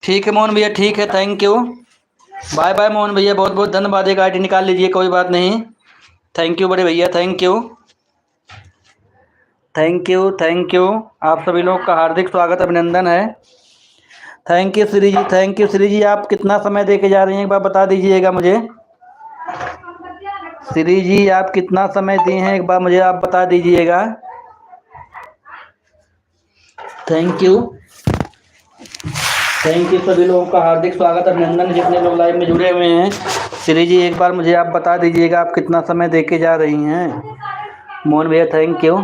ठीक है मोहन भैया, ठीक है, thank you. Bye bye Mohan भैया, बहुत बहुत धन्यवाद। एक आईडी निकाल लीजिए, कोई बात नहीं। थैंक यू बड़े भैया, thank you, thank you, thank you. आप सभी लोग का हार्दिक स्वागत अभिनंदन है। Thank you Shri ji, thank you Shri ji. आप कितना समय दे के जा रही हैं एक बार बता दीजिएगा मुझे। श्री जी आप कितना समय दिए हैं एक बार मुझे आप बता दीजिएगा। थैंक यू, थैंक यू सभी लोगों का हार्दिक स्वागत अभिनंदन जितने लोग लाइव में जुड़े हुए हैं। श्री जी एक बार मुझे आप बता दीजिएगा आप कितना समय दे के जा रही हैं। मोहन भैया thank you.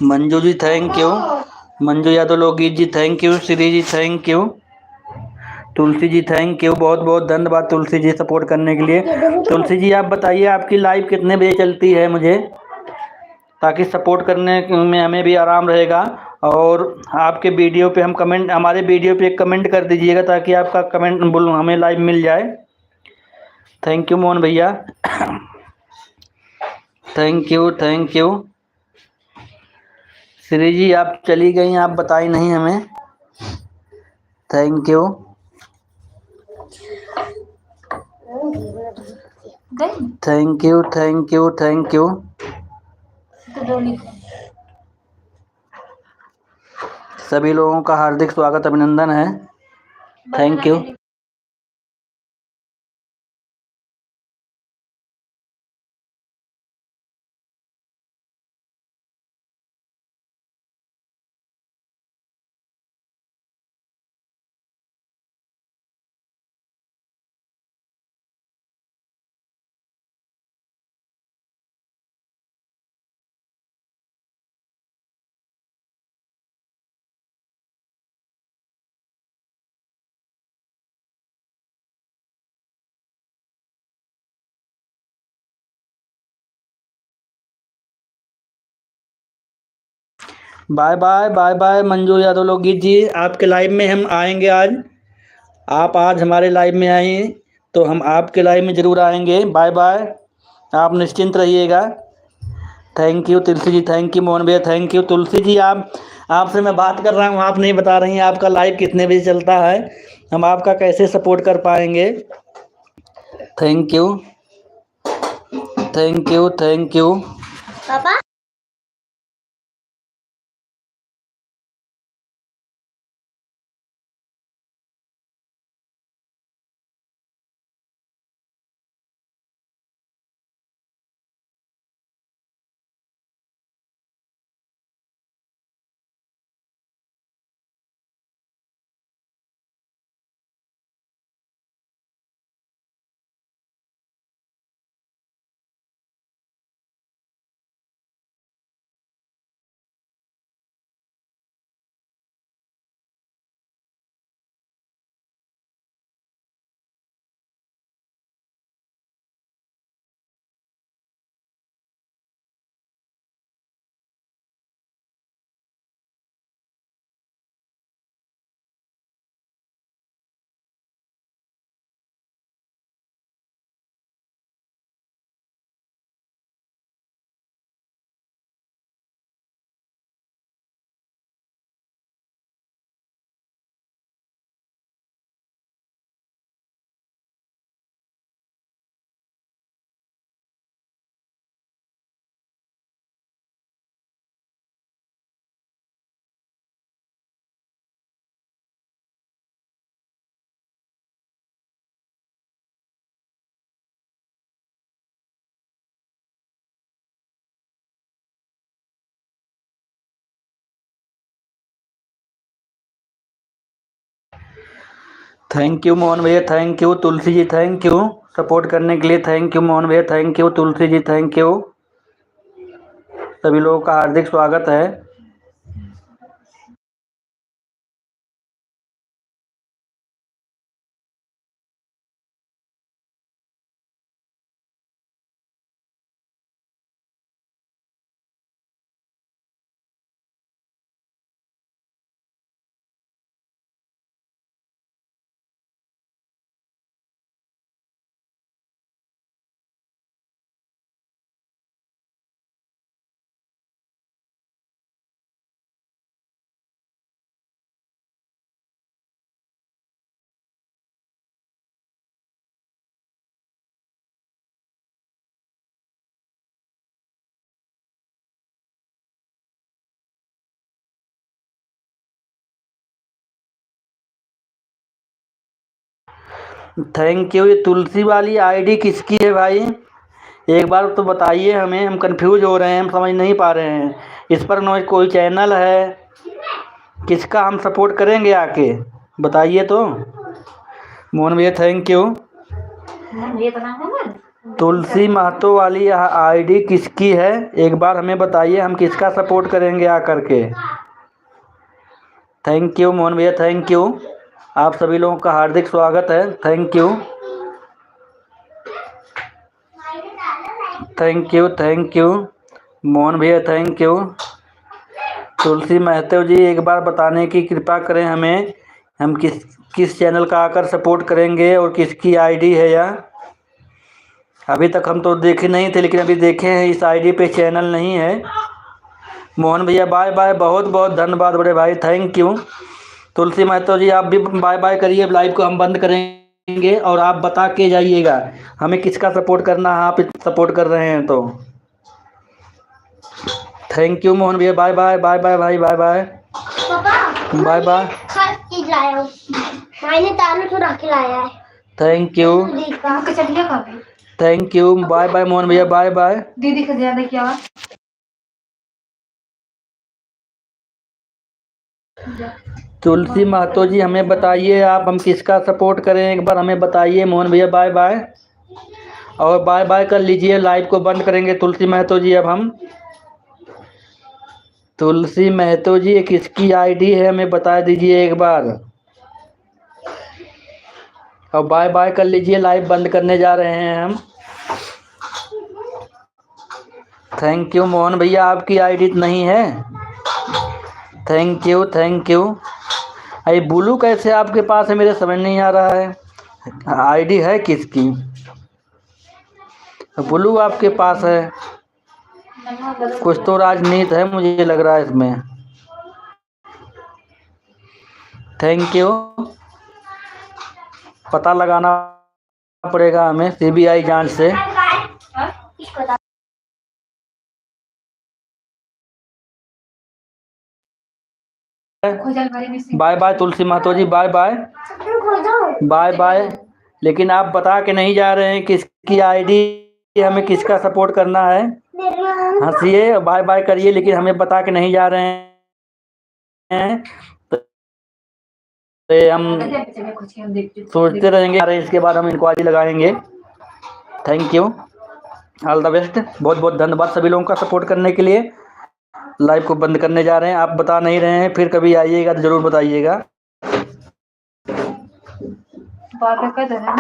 Manju ji thank you, Manju Yadav लोकगीत ji thank you, Shri ji thank you, Tulsi ji thank you, बहुत बहुत धन्यवाद तुलसी जी सपोर्ट करने के लिए। तुलसी जी आप बताइए आपकी लाइव कितने बजे चलती है मुझे, ताकि सपोर्ट करने में हमें भी आराम रहेगा। और आपके वीडियो पे हम कमेंट, हमारे वीडियो पे एक कमेंट कर दीजिएगा ताकि आपका कमेंट हमें लाइव मिल जाए। थैंक यू मोहन भैया, thank you, thank you. Shri ji आप चली गई, आप बताई नहीं हमें। Thank you, thank you, thank you, thank you. सभी लोगों का हार्दिक स्वागत अभिनंदन है। Thank you. Bye bye, bye bye Manju Yadav लोकगीत जी। आपके लाइव में हम आएंगे आज। आप आज हमारे लाइव में आए तो हम आपके लाइव में ज़रूर आएंगे। बाय बाय, आप निश्चिंत रहिएगा। Thank you Tulsi ji, thank you Mohan भैया, थैंक यू। तुलसी जी आपसे मैं बात कर रहा हूँ, आप नहीं बता रही हैं आपका लाइव कितने बजे चलता है, हम आपका कैसे सपोर्ट कर पाएंगे। Thank you, thank you, thank you. पापा थैंक यू मोहन भैया, thank you Tulsi ji, thank you support करने के लिए। थैंक यू मोहन भैया, thank you Tulsi ji, thank you. सभी लोगों का हार्दिक स्वागत है। Thank you. ये तुलसी वाली आईडी किसकी है भाई? एक बार तो बताइए हमें, हम कंफ्यूज हो रहे हैं, हम समझ नहीं पा रहे हैं। इस पर कोई चैनल है? किसका हम सपोर्ट करेंगे आके बताइए तो। मोहन भैया थैंक यू। तुलसी महतो वाली आईडी किसकी है? एक बार हमें बताइए, हम किसका सपोर्ट करेंगे आकर के। थैंक यू मोहन भैया, थैंक यू। आप सभी लोगों का हार्दिक स्वागत है। Thank you, thank you, thank you Mohan भैया, थैंक यू। तुलसी महतो जी एक बार बताने की कृपा करें हमें, हम किस चैनल का आकर सपोर्ट करेंगे और किसकी आईडी है यह। अभी तक हम तो देखे नहीं थे, लेकिन अभी देखे हैं इस आईडी पे चैनल नहीं है। मोहन भैया बाय बाय, बहुत बहुत धन्यवाद बड़े भाई, थैंक यू। तुलसी महतो जी आप भी बाय बाय करिए, लाइव को हम बंद करेंगे और आप बता के जाइएगा हमें किसका सपोर्ट करना है। आप सपोर्ट कर रहे हैं तो थैंक यू मोहन भैया, बाय बाय, बाय बाय भाई, बाय बाय, पापा बाय बाय। खास चीज लाया हूँ, मैंने तालू चुरा के लाया है। थैंक यू, दीदी का चलिए कभी thank you, bye bye Mohan भैया, बाय बाय। दीदी को ज्यादा क्या तुलसी महतो जी हमें बताइए आप, हम किसका सपोर्ट करें एक बार हमें बताइए। मोहन भैया बाय बाय, और बाय बाय कर लीजिए, लाइव को बंद करेंगे तुलसी महतो जी अब हम। तुलसी महतो जी ये किसकी आईडी है हमें बता दीजिए एक बार, और बाय बाय कर लीजिए, लाइव बंद करने जा रहे हैं हम। थैंक यू मोहन भैया, आपकी आईडी नहीं है। Thank you, thank you. अरे ब्लू कैसे आपके पास है, मेरे समझ नहीं आ रहा है आईडी है किसकी। ब्लू आपके पास है, कुछ तो राजनीति है मुझे लग रहा है इसमें। थैंक यू, पता लगाना पड़ेगा हमें सीबीआई जांच से। बाय बाय तुलसी महतो जी, बाय बाय, बाय बाय। लेकिन आप बता के नहीं जा रहे हैं किसकी आईडी, हमें किसका सपोर्ट करना है। हंसिए बाय बाय करिए, लेकिन हमें बता के नहीं जा रहे हैं, तो हम सोचते रहेंगे, अरे इसके बाद हम इंक्वायरी लगाएंगे। Thank you, all the best, बहुत बहुत धन्यवाद सभी लोगों का सपोर्ट करने के लिए। लाइव को बंद करने जा रहे हैं, आप बता नहीं रहे हैं, फिर कभी आइएगा तो ज़रूर बताइएगा। बात कर देना।